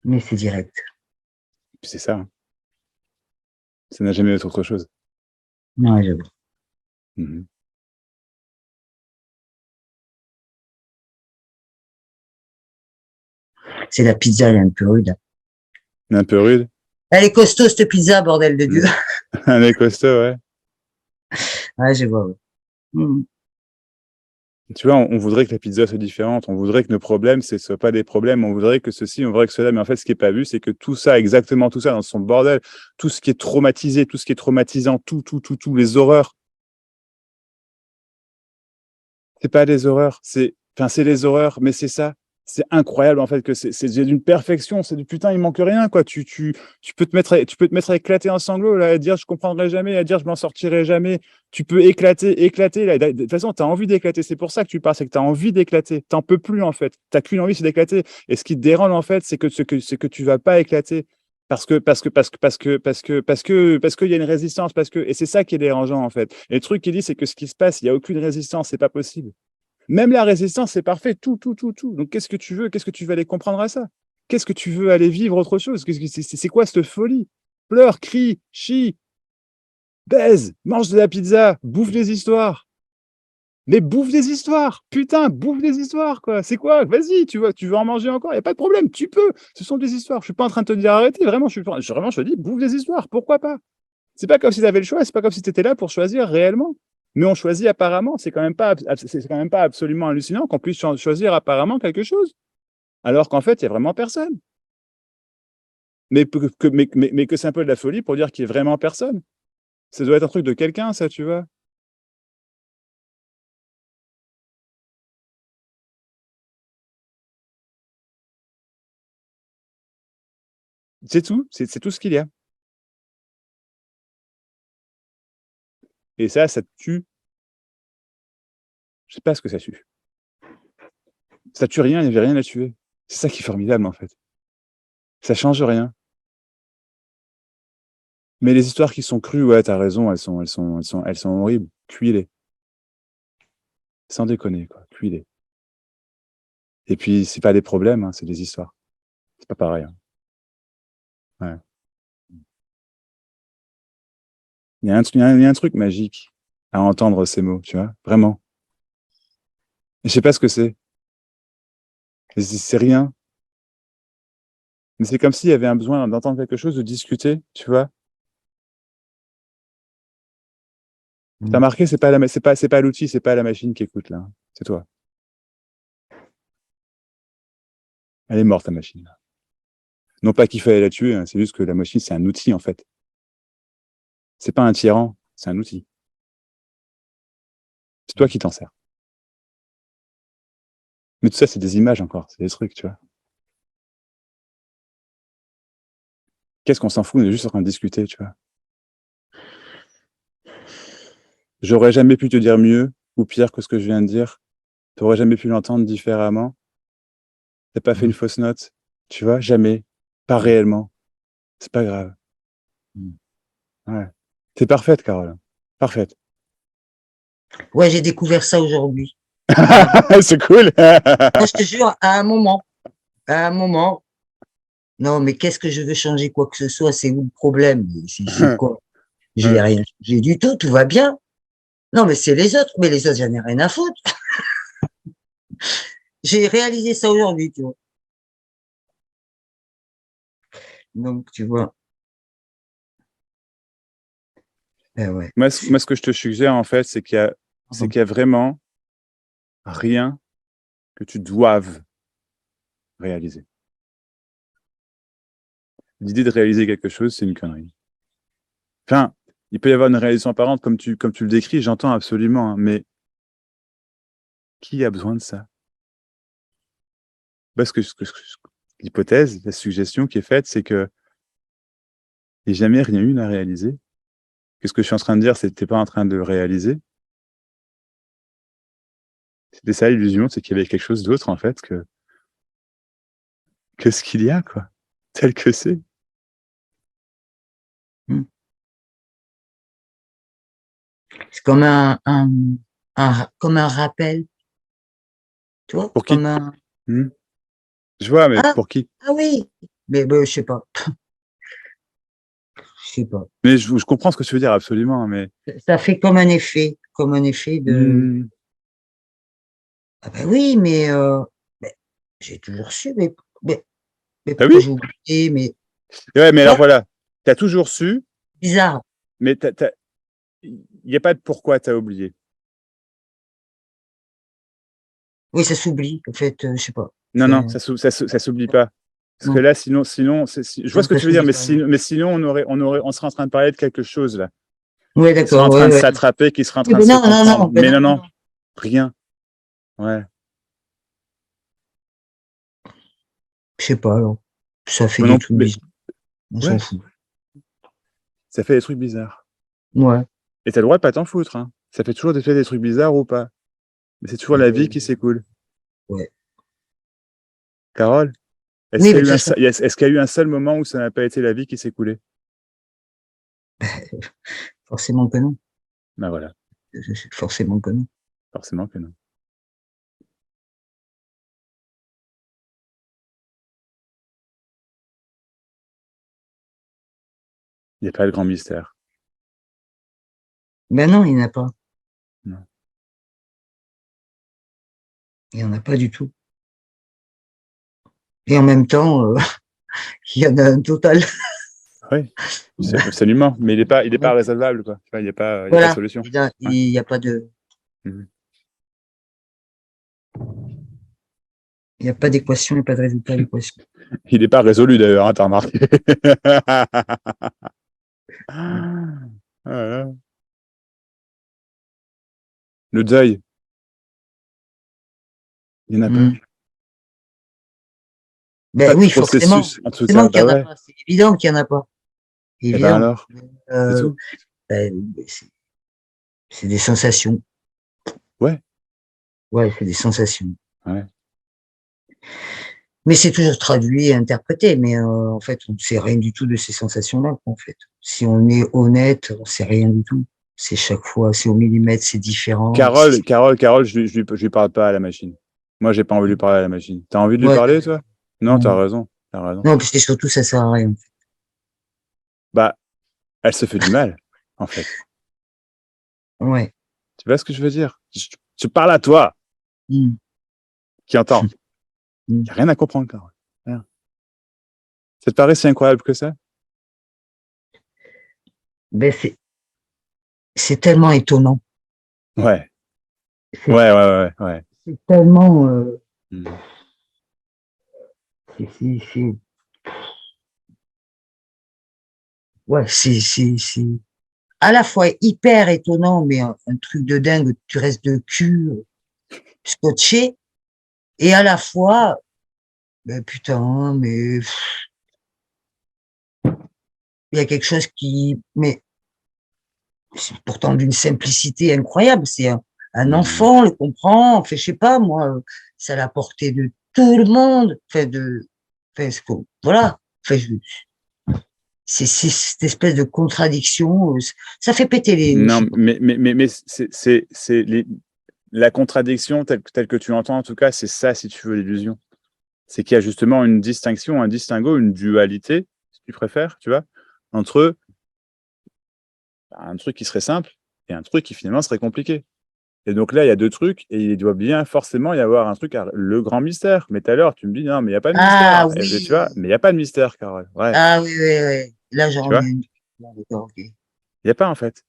Mais c'est direct. C'est ça. Hein. Ça n'a jamais été autre chose. Non, j'avoue. Mhm. C'est la pizza, elle est un peu rude. Un peu rude. Elle est costaud, cette pizza, bordel de Dieu. Un est costaud, ouais. Ouais, je vois, ouais. Tu vois, on voudrait que la pizza soit différente. On voudrait que nos problèmes, ce ne soient pas des problèmes. On voudrait que ceci, on voudrait que cela. Mais en fait, ce qui n'est pas vu, c'est que tout ça, exactement tout ça, dans son bordel, tout ce qui est traumatisé, tout ce qui est traumatisant, tout, les horreurs, c'est pas des horreurs. C'est les horreurs, mais c'est ça. C'est incroyable, en fait, que c'est d'une perfection. C'est du putain, il manque rien, quoi. Tu peux te mettre à éclater en sanglots, là, à dire je comprendrai jamais, à dire je m'en sortirai jamais. Tu peux éclater, là. De toute façon, tu as envie d'éclater. C'est pour ça que tu pars, c'est que tu as envie d'éclater. T'en peux plus, en fait. T'as qu'une envie, c'est d'éclater. Et ce qui te dérange, en fait, c'est que tu vas pas éclater. Parce qu'il y a une résistance, et c'est ça qui est dérangeant, en fait. Et le truc qui dit, c'est que ce qui se passe, il n'y a aucune résistance, c'est pas possible. Même la résistance, c'est parfait, tout. Donc, qu'est-ce que tu veux? Qu'est-ce que tu vas aller comprendre à ça? Qu'est-ce que tu veux aller vivre autre chose? C'est quoi cette folie? Pleure, crie, chie, baise, mange de la pizza, bouffe des histoires. Mais bouffe des histoires! Putain, bouffe des histoires, quoi! C'est quoi? Vas-y, tu veux en manger encore? Il n'y a pas de problème, tu peux! Ce sont des histoires. Je suis pas en train de te dire arrêtez, vraiment, vraiment, je te dis, bouffe des histoires, pourquoi pas? C'est pas comme si tu avais le choix, c'est pas comme si tu étais là pour choisir réellement. Mais on choisit apparemment, c'est quand même pas absolument hallucinant qu'on puisse choisir apparemment quelque chose, alors qu'en fait, il y a vraiment personne. Mais que c'est un peu de la folie pour dire qu'il y a vraiment personne. Ça doit être un truc de quelqu'un, ça, tu vois. C'est tout, c'est tout ce qu'il y a. Et ça tue. Je sais pas ce que ça tue. Ça tue rien, il n'y avait rien à tuer. C'est ça qui est formidable, en fait. Ça change rien. Mais les histoires qui sont crues, ouais, t'as raison, elles sont horribles. Cuis-les. Sans déconner, quoi. Cuis-les. Et puis, c'est pas des problèmes, hein, c'est des histoires. C'est pas pareil. Hein. Ouais. Il y a un truc magique à entendre ces mots, tu vois, vraiment. Et je sais pas ce que c'est. C'est rien. Mais c'est comme s'il y avait un besoin d'entendre quelque chose, de discuter, tu vois. T'as remarqué, c'est pas l'outil, c'est pas la machine qui écoute, là. Hein. C'est toi. Elle est morte, la machine. Là. Non pas qu'il fallait la tuer, hein, c'est juste que la machine, c'est un outil, en fait. C'est pas un tyran, c'est un outil. C'est toi qui t'en sers. Mais tout ça, c'est des images encore, c'est des trucs, tu vois. Qu'est-ce qu'on s'en fout, on est juste en train de discuter, tu vois. J'aurais jamais pu te dire mieux ou pire que ce que je viens de dire. T'aurais jamais pu l'entendre différemment. T'as pas fait une fausse note, tu vois, jamais. Pas réellement. C'est pas grave. Ouais. T'es parfaite, Carole. Parfaite. Ouais, j'ai découvert ça aujourd'hui. C'est cool. Moi, je te jure, à un moment, non, mais qu'est-ce que je veux changer quoi que ce soit? C'est où le problème? C'est quoi? Je n'ai rien changé du tout, tout va bien. Non, mais c'est les autres, mais les autres, j'en ai rien à foutre. J'ai réalisé ça aujourd'hui, tu vois. Donc, tu vois. Ouais. Moi, ce que je te suggère, en fait, c'est qu'il y a vraiment rien que tu doives réaliser. L'idée de réaliser quelque chose, c'est une connerie. Enfin, il peut y avoir une réalisation apparente, comme tu le décris, j'entends absolument, hein, mais qui a besoin de ça? Parce que l'hypothèse, la suggestion qui est faite, c'est que il n'y a jamais rien eu à réaliser. Qu'est-ce que je suis en train de dire, c'est que tu n'es pas en train de réaliser. C'était ça l'illusion, c'est qu'il y avait quelque chose d'autre, en fait, que ce qu'il y a, quoi. Tel que c'est. C'est comme comme un rappel, tu vois, Pour qui? comme un. Je vois, mais Ah, pour qui? ah oui, mais je sais pas, je sais pas. Mais je comprends ce que tu veux dire, absolument, mais Ça fait comme un effet de. Ah ben oui, mais j'ai toujours su, mais ah pourquoi oui? j'ai oublié, mais Ouais, mais tu alors vois, voilà, tu as toujours su, bizarre. mais il n'y a pas de pourquoi tu as oublié. Oui, ça s'oublie, en fait, je sais pas. Non, non, ça s'oublie pas. Parce que Non, là, sinon, je vois ce que ça tu veux dire, s'oublie pas. mais sinon, on serait en train de parler de quelque chose, là, Oui, qui serait d'accord, en ouais, train de ouais. s'attraper, qui serait en Oui, train de mais se non, non, comprendre. non, mais Mais non, non, non, non. rien. Ouais. Je sais pas, alors. Ça fait Mais des non, trucs mais, bizarres. On s'en ouais, fout. ça fait des trucs bizarres. Ouais. Et t'as le droit de pas t'en foutre, hein. Ça fait toujours des trucs bizarres ou pas. Mais c'est toujours la vie qui s'écoule. Ouais. Carole, Oui, mais de toute façon, est-ce qu'il y a eu un seul moment où ça n'a pas été la vie qui s'est écoulée? forcément que non. Ben voilà, Forcément que non. forcément que non. Il n'y a pas de grand mystère. Ben non, il n'y en a pas. Non. Il n'y en a pas du tout. Et en même temps, il y en a un total. Oui, c'est absolument. Mais il est pas résolvable, quoi. Tu vois, il y a pas de Voilà. solution. Il Ouais. n'y a pas de, Mhm. il n'y a pas d'équation, il n'y a pas de résultat d'équation. Il n'est pas résolu d'ailleurs, hein, t'as remarqué. Ah, voilà. Le deuil, il n'y en a pas. Hmm. Pas Ben de oui, forcément. processus, en tout Forcément cas. qu'il Bah n'y en a ouais. pas. C'est évident qu'il n'y en a pas. Et ben Évident. alors, c'est Euh, tout. ben, c'est des sensations. Ouais, Ouais, c'est des sensations. ouais. Mais c'est toujours traduit et interprété. Mais en fait, on ne sait rien du tout de ces sensations-là, en fait. Si on est honnête, on ne sait rien du tout. C'est chaque fois, c'est au millimètre, c'est différent. Carole, je lui parle pas à la machine. Moi, j'ai pas envie de lui parler à la machine. T'as envie de lui Ouais, parler, toi? Non, t'as non, raison. T'as raison. non, parce que surtout, ça sert à rien. Bah, elle se fait du mal, en fait. Ouais. Tu vois ce que je veux dire? Je parle à toi, Mm. qui entends. Il Mm. n'y a rien à comprendre, Carole. Rien. Ça te paraît si incroyable que ça? Ben, c'est tellement étonnant. Ouais. C'est Ouais. c'est tellement, Mhm. c'est, ouais, c'est à la fois hyper étonnant, mais un truc de dingue, tu restes de cul, scotché, et à la fois, ben, putain, mais il y a quelque chose mais c'est pourtant d'une simplicité incroyable. C'est un Mhm. enfant le comprend. Enfin, je sais pas, moi, c'est à la portée de tout le monde. Enfin, voilà. Enfin, c'est cette espèce de contradiction. Ça fait péter je Non, sais pas. mais la contradiction telle que tu l'entends, en tout cas, c'est ça, si tu veux, l'illusion. C'est qu'il y a justement une distinction, un distinguo, une dualité, si tu préfères, tu vois, entre un truc qui serait simple et un truc qui finalement serait compliqué. Et donc là, il y a deux trucs, et il doit bien forcément y avoir un truc, le grand mystère. Mais tout à l'heure, tu me dis, non, mais il n'y a pas de Ah mystère. Et tu vois, oui. mais il n'y a pas de mystère, Carole. Ouais, Ah oui, oui, oui. Là, tu j'en ai vois, une. Bon, d'accord, ok. il n'y a pas, en fait.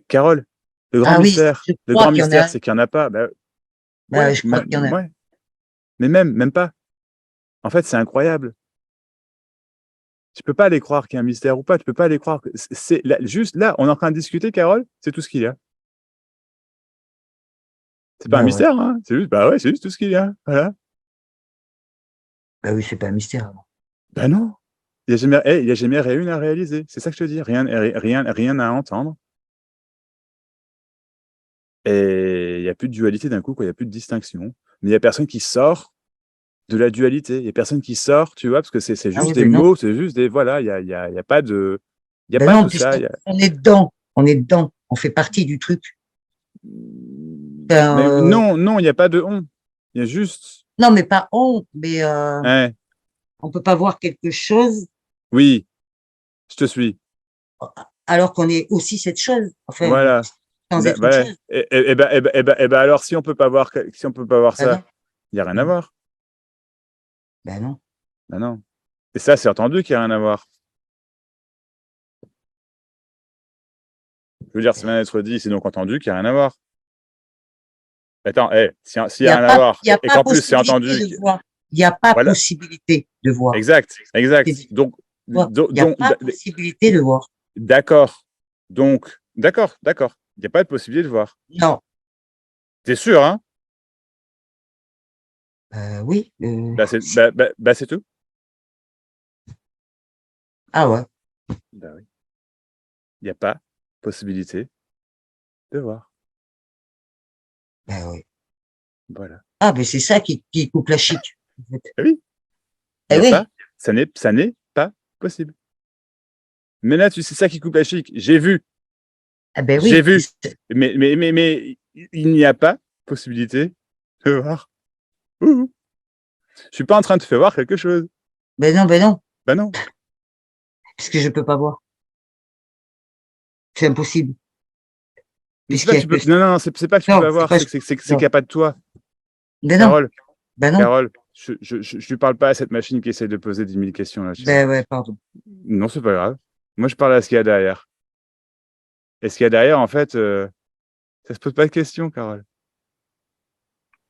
Carole, Ah oui, je le crois grand qu'il y en a mystère, un. c'est qu'il n'y en a pas. Bah, Bah, ouais, je crois qu'il y en a un. ouais. Mais même pas. En fait, c'est incroyable. Tu peux pas aller croire qu'il y a un mystère ou pas. Tu peux pas aller croire que juste là, on est en train de discuter, Carole, c'est tout ce qu'il y a. C'est pas un Bah ouais. mystère, hein. C'est juste, bah ouais, c'est juste tout ce qu'il y a. Voilà. Bah oui, c'est pas un mystère, alors. Ben non. Il y a jamais rien à réaliser. C'est ça que je te dis. Rien à entendre. Et il n'y a plus de dualité d'un coup, quoi. Il n'y a plus de distinction. Mais il n'y a personne qui sort de la dualité. Il n'y a personne qui sort, tu vois, parce que c'est Ah oui, juste des ben non. mots, c'est juste des, voilà, il y a pas de, il y a Ben pas non, tout ça. puisqu'on est dedans. On est dedans. On fait partie du truc. Ben, Mais non, il n'y a pas de on. Il y a juste, non, mais pas on, mais hein, on peut pas voir quelque chose oui, je te suis. alors qu'on est aussi cette chose. Enfin, Voilà. sans être autre Voilà. chose. Alors, si on peut pas voir, si on peut pas voir Ben ça, non. il n'y a rien à voir. Ben non. Ben non. Et ça, c'est entendu qu'il n'y a rien à voir. Je veux dire, c'est bien d'être dit, c'est donc entendu qu'il n'y a rien à voir. Attends, s'il Il y n'y a a rien à pas, voir, il y a et pas qu'en plus c'est possibilité entendu, de voir. Il n'y a pas voilà, possibilité de voir. exact, C'est exact. dit. Donc, Tu vois, il n'y a pas possibilité de voir. d'accord. Donc, d'accord. Il n'y a pas de possibilité de voir. Non. T'es sûr, hein? Oui. C'est tout. Ah ouais. Bah oui. Il n'y a pas possibilité de voir. Ben oui. Voilà. Ah, ben c'est ça qui coupe la chic. En fait. Eh oui, il Eh n'y a oui. pas, ça n'est pas possible. Mais là, c'est ça qui coupe la chic. Ah ben J'ai oui. vu, mais il n'y a pas possibilité de voir. Ouh. Je suis pas en train de te faire voir quelque chose. Ben non, ben non. Ben non. Puisque je peux pas voir. C'est impossible. Mais c'est pas Puisqu'il y que a tu peux. que. Non, c'est pas que tu peux Non, pas c'est voir, pas. c'est qu'il Non. n'y a pas de toi. Ben non. Carole, Ben non. Carole, je lui parle pas à cette machine qui essaie de poser 10 000 questions là, tu vois. Ben ouais, pardon. Non, c'est pas grave. Moi, je parle à ce qu'il y a derrière. Et ce qu'il y a derrière, en fait, ça se pose pas de questions, Carole.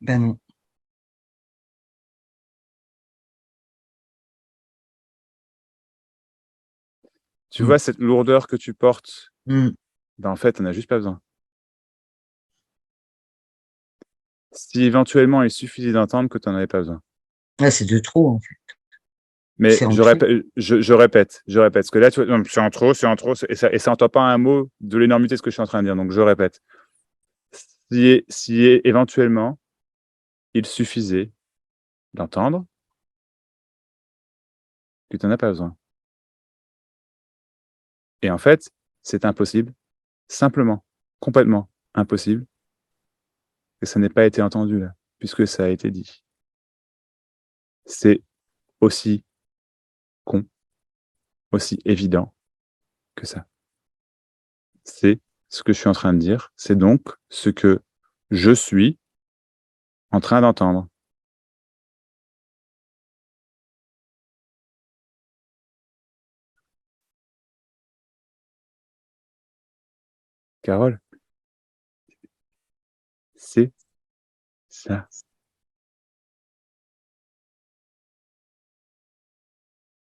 Ben non. Tu vois cette lourdeur que tu portes, Mm. ben en fait, on n'a juste pas besoin. Si éventuellement il suffisait d'entendre que tu n'en avais pas besoin. Ah, c'est de trop, en fait. Mais C'est en trop. je répète, parce que là, tu vois, non, c'est en trop, et ça n'entend pas un mot de l'énormité de ce que je suis en train de dire, donc je répète. Si éventuellement il suffisait d'entendre que tu n'en as pas besoin. Et en fait, c'est impossible, simplement, complètement impossible, que ça n'ait pas été entendu là, puisque ça a été dit. C'est aussi con, aussi évident que ça. C'est ce que je suis en train de dire, c'est donc ce que je suis en train d'entendre. Carole, c'est ça.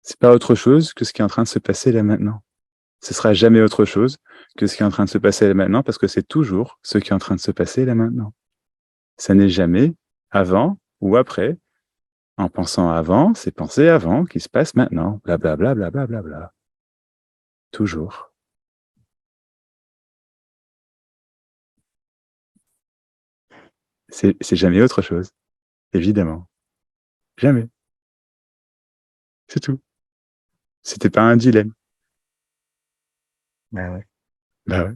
C'est pas autre chose que ce qui est en train de se passer là maintenant. Ce sera jamais autre chose que ce qui est en train de se passer là maintenant parce que c'est toujours ce qui est en train de se passer là maintenant. Ça n'est jamais avant ou après. En pensant avant, c'est penser avant qui se passe maintenant. Blablabla, blablabla, bla. Toujours. C'est jamais autre chose. Évidemment. Jamais. C'est tout. C'était pas un dilemme. Ben ouais, Bah ouais,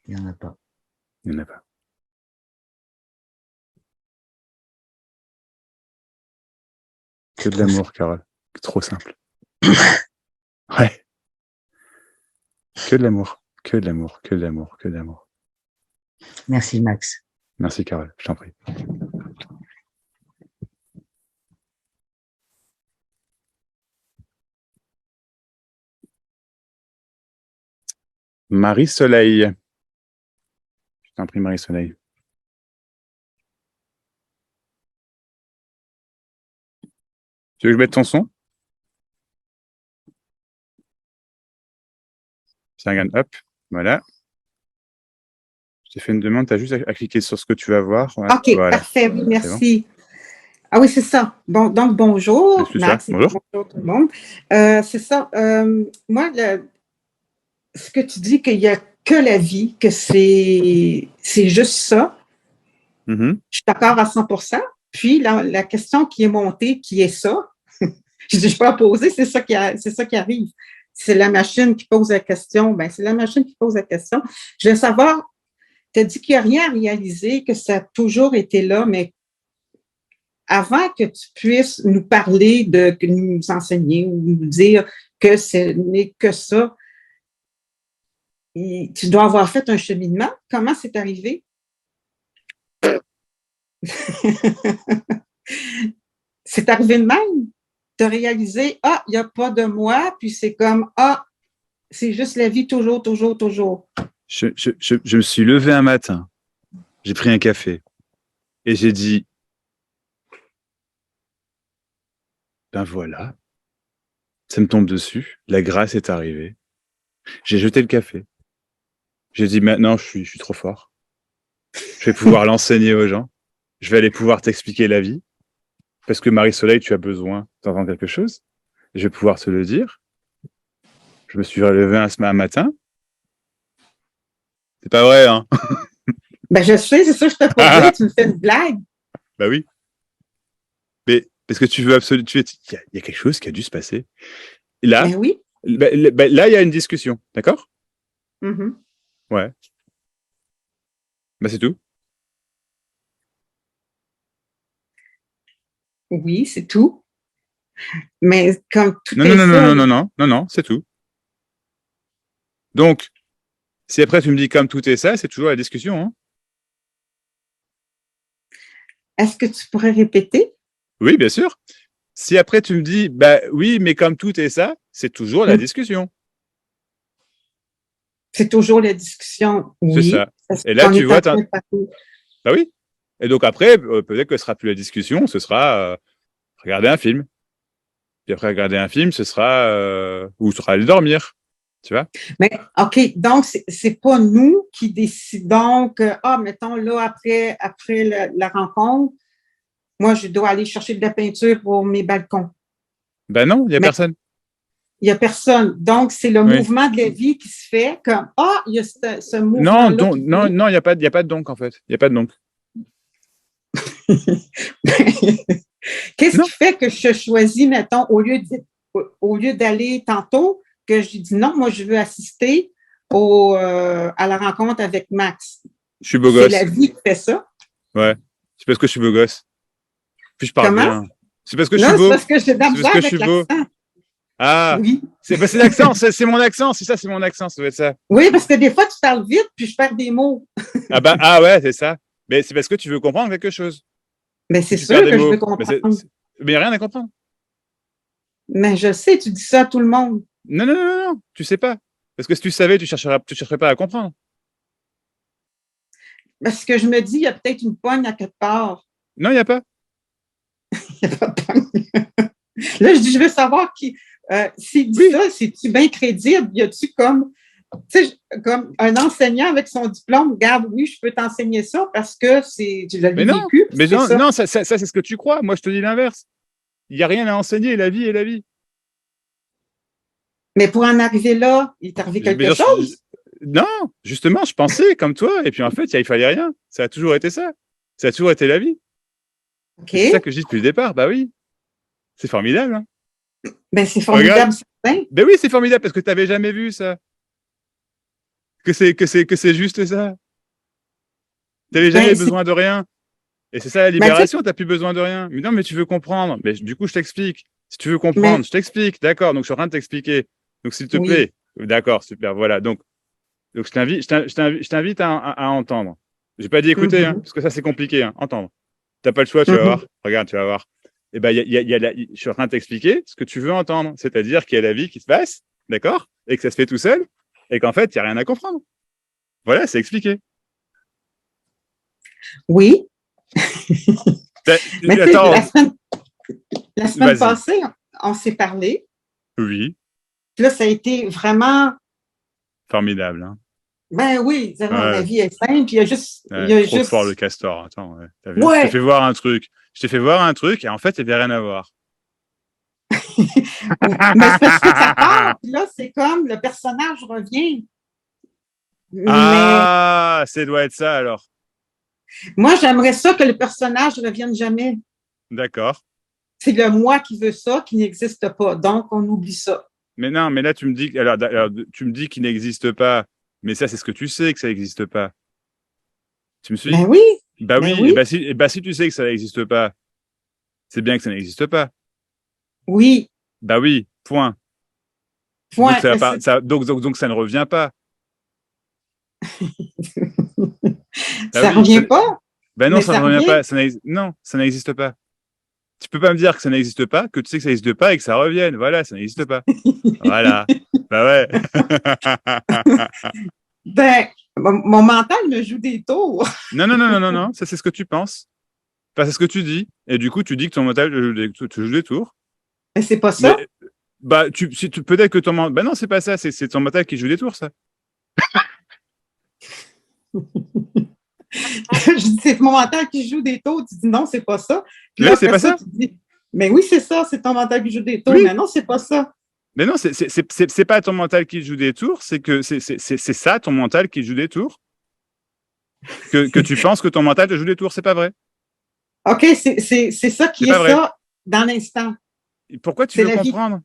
il n'y en a pas. il n'y en a pas. Que de Trop l'amour, Carole. Trop simple. Ouais. Que de l'amour. Que de l'amour, que de l'amour, que de l'amour. Merci, Max. Merci, Carole, je t'en prie. Marie-Soleil. Je t'en prie, Marie-Soleil. Tu veux que je mette ton son? Ça regarde, hop, voilà. Je t'ai fait une demande, tu as juste à cliquer sur ce que tu vas voir. Ouais, OK, voilà. parfait, oui, merci. Ah oui, c'est ça. Bon, donc, bonjour, C'est ça, Max. bonjour. Bonjour tout le monde. C'est ça. Moi, ce que tu dis qu'il n'y a que la vie, que c'est juste ça, Mhm. je suis d'accord à 100%. Puis, la question qui est montée, qui est ça, je dis, je peux pas poser, c'est ça qui arrive. C'est la machine qui pose la question. Ben, c'est la machine qui pose la question. Je veux savoir, tu as dit qu'il n'y a rien à réaliser, que ça a toujours été là, mais avant que tu puisses nous parler que nous enseigner ou nous dire que ce n'est que ça, tu dois avoir fait un cheminement. Comment c'est arrivé? C'est arrivé de même. Tu as réalisé, ah, il n'y a pas de moi, puis c'est comme, ah, c'est juste la vie toujours, toujours, toujours. Je me suis levé un matin, j'ai pris un café et j'ai dit, ben voilà, ça me tombe dessus, la grâce est arrivée. J'ai jeté le café. J'ai dit, maintenant, je suis trop fort. Je vais pouvoir l'enseigner aux gens. Je vais aller pouvoir t'expliquer la vie. Parce que Marie-Soleil, tu as besoin d'entendre quelque chose. Je vais pouvoir te le dire. Je me suis levé un matin. C'est pas vrai, hein? Ben, je sais, c'est ça, je t'ai pas dit, tu me fais une blague. Bah oui. Mais parce que tu veux absolument. Il y a quelque chose qui a dû se passer. Et là, Ben oui. là, il y a une discussion. D'accord? Mhm. Ouais. Bah, c'est tout. Oui, c'est tout. Mais comme tout Non, est non, non, ça, non, non, non, non, non, c'est tout. Donc, si après tu me dis comme tout est ça, c'est toujours la discussion. Hein. est-ce que tu pourrais répéter? Oui, bien sûr. Si après tu me dis, bah oui, mais comme tout est ça, c'est toujours la discussion. C'est toujours la discussion. C'est Oui. ça. Parce Et là, qu'on tu est vois, en train de parler. bah oui. Et donc après, peut-être que ce sera plus la discussion, ce sera regarder un film. Puis après regarder un film, ce sera ou ce sera aller dormir. Tu vois? Mais OK, donc c'est pas nous qui décidons que, ah, mettons, là, après la rencontre, moi, je dois aller chercher de la peinture pour mes balcons. Ben non, il y a Mais personne. il n'y a personne. Donc, c'est le Oui. mouvement de la vie qui se fait comme, ah, il y a ce Non, mouvement-là. donc, non, non, il y a pas de donc en fait. Il y a pas de donc. Qu'est-ce Non. qui fait que je choisis, mettons, au lieu d'aller tantôt, que je dis non, moi, je veux assister à la rencontre avec Max. Je suis beau C'est gosse. la vie qui fait ça. Ouais. C'est parce que je suis beau gosse. Puis je parle Comment? bien. C'est parce que je Non, suis c'est beau. parce que j'ai de la C'est parce misère que je avec suis beau. l'accent. Ah, Oui. c'est l'accent, c'est mon accent, c'est ça, c'est mon accent, ça doit être ça. Oui, parce que des fois, tu parles vite, puis je perds des mots. Ah bah ah ouais, c'est ça. Mais c'est parce que tu veux comprendre quelque chose. Mais c'est Tu perds sûr des que je mots. veux Mais comprendre. mais y a rien à comprendre. Mais je sais, tu dis ça à tout le monde. Non, non, non, non, non, tu sais pas. Parce que si tu savais, tu chercherais pas à comprendre. Parce que je me dis, il y a peut-être une poigne à quelque part. Non, il n'y a pas. Il n'y a pas de poigne. Là, je dis, je veux savoir s'il dit Oui. ça, c'est-tu bien crédible? Y a-tu comme un enseignant avec son diplôme, regarde, oui, je peux t'enseigner ça parce que je l'ai Mais non, vécu. mais c'est non, ça. non, ça c'est ce que tu crois. Moi, je te dis l'inverse. Il n'y a rien à enseigner, la vie est la vie. Mais pour en arriver là, il est arrivé quelque Mais genre, chose. non, justement, je pensais comme toi, et puis en fait, il fallait rien. Ça a toujours été ça. Ça a toujours été la vie. OK. C'est ça que je dis depuis le départ. Bah oui, c'est formidable. Hein. Ben, c'est formidable, certain. Ben oui, c'est formidable parce que tu n'avais jamais vu ça. Que c'est juste ça. Tu n'avais jamais besoin de rien. Et c'est ça la libération, tu n'as plus besoin de rien. Mais non, mais tu veux comprendre. Mais du coup, je t'explique. Si tu veux comprendre, je t'explique. D'accord, donc je suis en train de t'expliquer. Donc, s'il te plaît. D'accord, super. Voilà. Donc, Donc, je t'invite à entendre. J'ai pas dit écouter, hein, parce que ça, c'est compliqué, hein, entendre. T'as pas le choix, tu vas voir. Regarde, tu vas voir. Eh ben, je suis en train de t'expliquer ce que tu veux entendre. C'est-à-dire qu'il y a la vie qui se passe, d'accord? Et que ça se fait tout seul, et qu'en fait, il n'y a rien à comprendre. Voilà, c'est expliqué. Oui. Mais Attends. La semaine Vas-y. passée, on s'est parlé. Oui, Puis là, ça a été vraiment, formidable. Hein. ben oui, mon Ouais. avis est simple. Puis il y a juste, Ouais, il y a trop juste, fort le castor. Attends, ouais. T'as vu? Ouais. Je t'ai fait voir un truc. Et en fait, il n'y avait rien à voir. mais c'est parce que ça part. Puis là, c'est comme le personnage revient. Ah, ça doit être ça alors. Mais moi, j'aimerais ça que le personnage ne revienne jamais. D'accord. C'est le moi qui veut ça, qui n'existe pas. Donc, on oublie ça. Mais non, mais là, tu me dis, alors, tu me dis qu'il n'existe pas. Mais ça, c'est ce que tu sais que ça n'existe pas. Tu me suis? Ben oui. Bah ben oui. oui. Et bah, si tu sais que ça n'existe pas, c'est bien que ça n'existe pas. Oui. Bah oui, point. Point. Donc, donc ça ne revient pas. Bah Ça oui, revient pas. Ben non, Mais ça ça ne revient revient. pas. Non, ça n'existe pas. Tu peux pas me dire que ça n'existe pas, que tu sais que ça n'existe pas et que ça revienne. Voilà, ça n'existe pas. Voilà. Bah ouais. Ben, mon mental me joue des tours. Non. Ça, c'est ce que tu penses. Enfin, c'est ce que tu dis. Et du coup, tu dis que ton mental te joue des tours. Mais c'est pas ça. Mais, bah, peut-être que ton mental. Ben non, c'est pas ça. C'est ton mental qui joue des tours, ça. Je dis, c'est mon mental qui joue des tours. Tu dis non, c'est pas ça. Puis Oui, là, c'est après pas ça. tu dis, mais oui, c'est ça, c'est ton mental qui joue des tours. Oui. Mais non, c'est pas ça. Mais non, c'est pas ton mental qui joue des tours. C'est que c'est ça, ton mental qui joue des tours. Que tu penses que ton mental te joue des tours. C'est pas vrai. OK, c'est ça qui C'est est pas vrai. ça dans l'instant. Pourquoi tu C'est veux la vie. comprendre?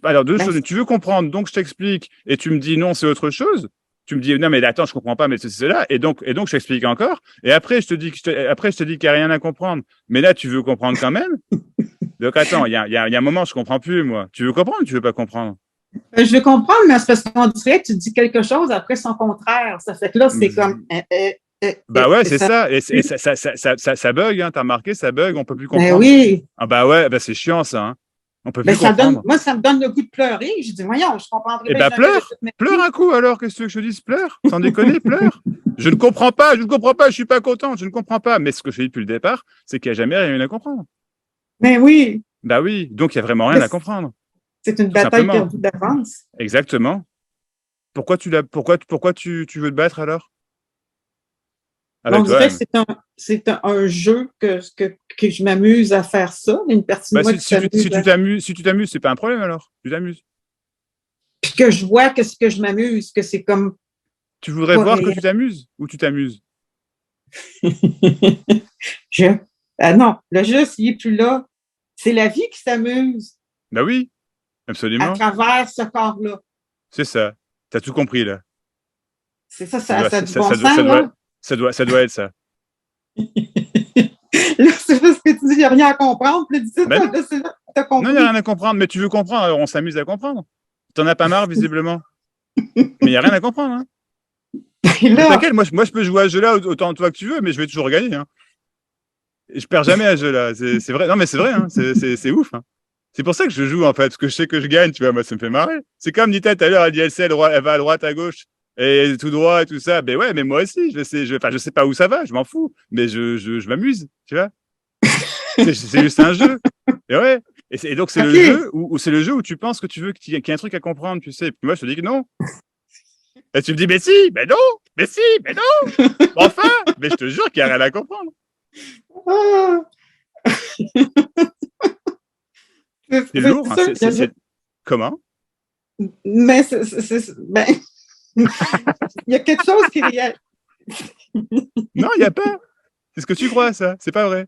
Alors, deux Ben, choses. Tu veux comprendre, donc je t'explique, et tu me dis non, c'est autre chose. Tu me dis non, mais attends, je comprends pas, mais c'est cela. Et donc, je t'explique encore. Et après, je te dis qu'il n'y a rien à comprendre. Mais là, tu veux comprendre quand même. Donc, attends, il y a un moment, je comprends plus, moi. Tu veux comprendre ou tu veux pas comprendre? je veux comprendre, mais c'est parce qu'on dirait que tu dis quelque chose après son contraire. Ça fait que là, c'est comme. Bah ouais, c'est ça. Et ça bug, hein. T'as remarqué, ça bug, on peut plus Ben comprendre. oui. Ah bah ouais, bah c'est chiant, ça, hein. On peut Ben, plus comprendre. moi, ça me donne le goût de pleurer. Je dis, voyons, je comprendrais Eh bien ben, jamais pleure. de toute ma vie. Pleure un coup, alors. Qu'est-ce que tu veux que je te dise? Pleure. Sans déconner, pleure. Je ne comprends pas, je suis pas content, je ne comprends pas. Mais ce que je dis depuis le départ, c'est qu'il n'y a jamais rien à comprendre. Mais oui, Bah oui, donc il n'y a vraiment rien Mais à comprendre. c'est une Tout bataille simplement. perdue d'avance. Exactement. Pourquoi tu veux te battre alors? Avec On dirait toi-même. que c'est un jeu que je m'amuse à faire ça. Une partie de Bah, moi qui s'amuse. si tu t'amuses, c'est pas un problème alors. Tu t'amuses. Puis que je vois que ce que je m'amuse, que c'est comme. Tu voudrais Pas voir que réel. tu t'amuses ou tu t'amuses? Ah non, le juste, il est plus là. C'est la vie qui s'amuse Bah oui, à absolument. travers ce corps-là. C'est ça. T'as tout compris là. C'est ça, Ça doit- ça a du ça- bon ça doit- sens, ça doit- là. Ça doit être ça. Là, c'est parce que tu dis, il n'y a rien à comprendre. Puis là, tu dis, Ben là, c'est là que tu as Non, compris. il n'y a rien à comprendre, mais tu veux comprendre, alors on s'amuse à comprendre. T'en as pas marre, visiblement. Mais il n'y a rien à comprendre. Hein. Et Mais là, t'inquiète, moi, je peux jouer à ce jeu-là autant toi que tu veux, mais je vais toujours gagner. Hein. Et je perds jamais à ce jeu-là. C'est vrai. Non, mais c'est vrai. Hein. C'est ouf. Hein. C'est pour ça que je joue, en fait, parce que je sais que je gagne, tu vois. Moi, ça me fait marrer. C'est comme Nita tout à l'heure, elle dit elle va à droite, à gauche, et tout droit, et tout ça. Ben ouais, mais moi aussi, je sais pas où ça va, je m'en fous, mais je m'amuse, tu vois. C'est juste un jeu. Et ouais. Et donc, c'est Ok. le jeu c'est le jeu où tu penses que tu veux qu'il y ait un truc à comprendre, tu sais. Et puis moi, je te dis que non. Et tu me dis, mais si, mais non, mais si, mais non. Enfin, mais je te jure qu'il n'y a rien à comprendre. ah. C'est lourd. Hein, ça, Comment? Mais ben, il y a quelque chose qui est réel. Non, il n'y a pas. C'est ce que tu crois, ça. C'est pas vrai.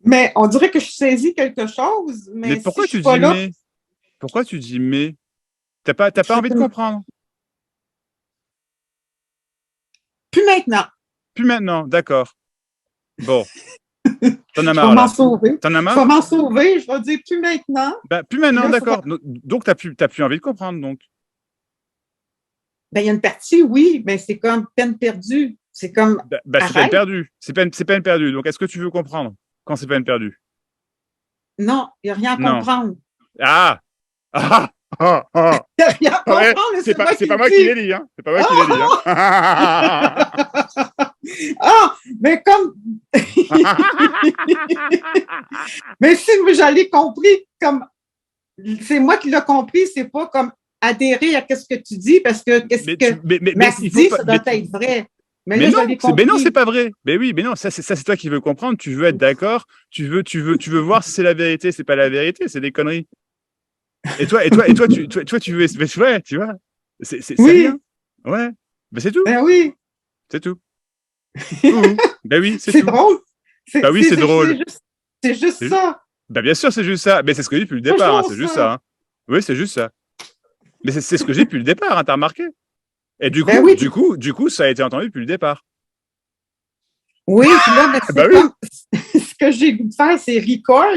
Mais on dirait que je saisis quelque chose. Mais pourquoi si je tu suis pas dis là, mais? Pourquoi tu dis mais? T'as pas envie de comprendre. plus maintenant. Plus maintenant, d'accord. Bon. T'en as Je vais marre, m'en là. sauver. T'en as Je marre? vais m'en sauver. Je vais dire plus maintenant. Bah, plus maintenant, Là, d'accord. Donc, t'as plus envie de comprendre, donc. Ben, il y a une partie, oui, mais c'est comme peine perdue. C'est comme, C'est peine arrête. perdue. C'est peine perdue. Donc, est-ce que tu veux comprendre quand c'est peine perdue? Non, il n'y a rien à Non. comprendre. Ah! Ah! Ah! Ah! Il n'y a rien à Ouais, comprendre, mais c'est moi c'est qui pas le moi qui l'ai dis. dit, hein. C'est pas moi qui l'ai dit, hein. Ah, mais comme, mais si j'allais compris, comme, c'est moi qui l'ai compris, c'est pas comme adhérer à ce que tu dis, parce que qu'est-ce que mais Max il faut dit, pas. ça doit être vrai. Mais Mais là, non, j'allais compris. c'est pas vrai. Mais oui, mais non, ça, c'est toi qui veux comprendre. Tu veux être d'accord. Tu veux voir si c'est la vérité. C'est pas la vérité. C'est des conneries. Tu veux. Mais ouais, tu vois. C'est Oui, rien. Ouais. Ben, c'est tout. ben oui, C'est tout. Ben oui, c'est c'est tout. drôle. Ben oui, c'est drôle. C'est juste C'est ju- ça. Ben bien sûr, c'est juste ça. Mais c'est ce que j'ai depuis le départ, hein. Toujours C'est juste ça. ça, hein. Oui, c'est juste ça. Mais c'est ce que j'ai depuis le départ, hein. T'as remarqué? Et Ben oui, du coup, ça a été entendu depuis le départ. oui, puis là, ben, Ben c'est oui. comme, ce que j'ai goût de faire, c'est record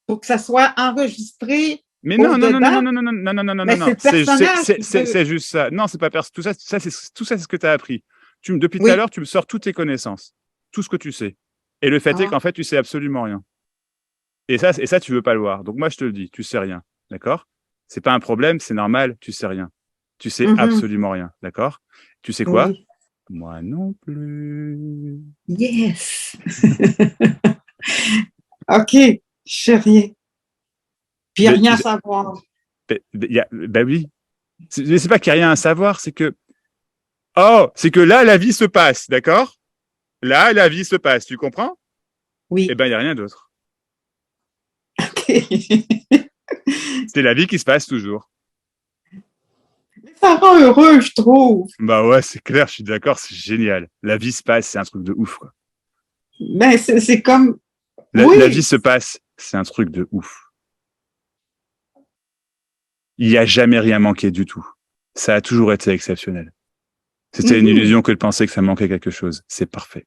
pour que ça soit enregistré Mais non, non, non, non, non, au-dedans. non, non, non, non, non, non, Mais non, c'est non. le personnage qui veut. C'est juste ça. Non, c'est pas tout ça, tout ça, c'est ce que tu as appris. Depuis tout à Oui. l'heure, tu me sors toutes tes connaissances, tout ce que tu sais. Et le fait est Ah. qu'en fait, tu sais absolument rien. Et ça, tu veux pas le voir. Donc moi, je te le dis, tu sais rien, d'accord? C'est pas un problème, c'est normal, tu sais rien. Tu sais Mhm. absolument rien, d'accord? Tu sais quoi? Oui. Moi non plus. Yes. OK, je sais rien. Puis il n'y a Mais, rien à savoir. ben oui. C'est pas qu'il n'y a rien à savoir, c'est que oh, c'est que là, la vie se passe, d'accord? Là, la vie se passe, tu comprends? Eh Oui. ben, il n'y a rien d'autre. OK. C'est la vie qui se passe toujours. Ça rend heureux, je trouve. Bah ouais, c'est clair, je suis d'accord, c'est génial. La vie se passe, c'est un truc de ouf, quoi. Ben, c'est comme, La vie oui. se passe, c'est un truc de ouf. Il n'y a jamais rien manqué du tout. Ça a toujours été exceptionnel. C'était une Mhm. illusion que de penser que ça manquait quelque chose. C'est parfait.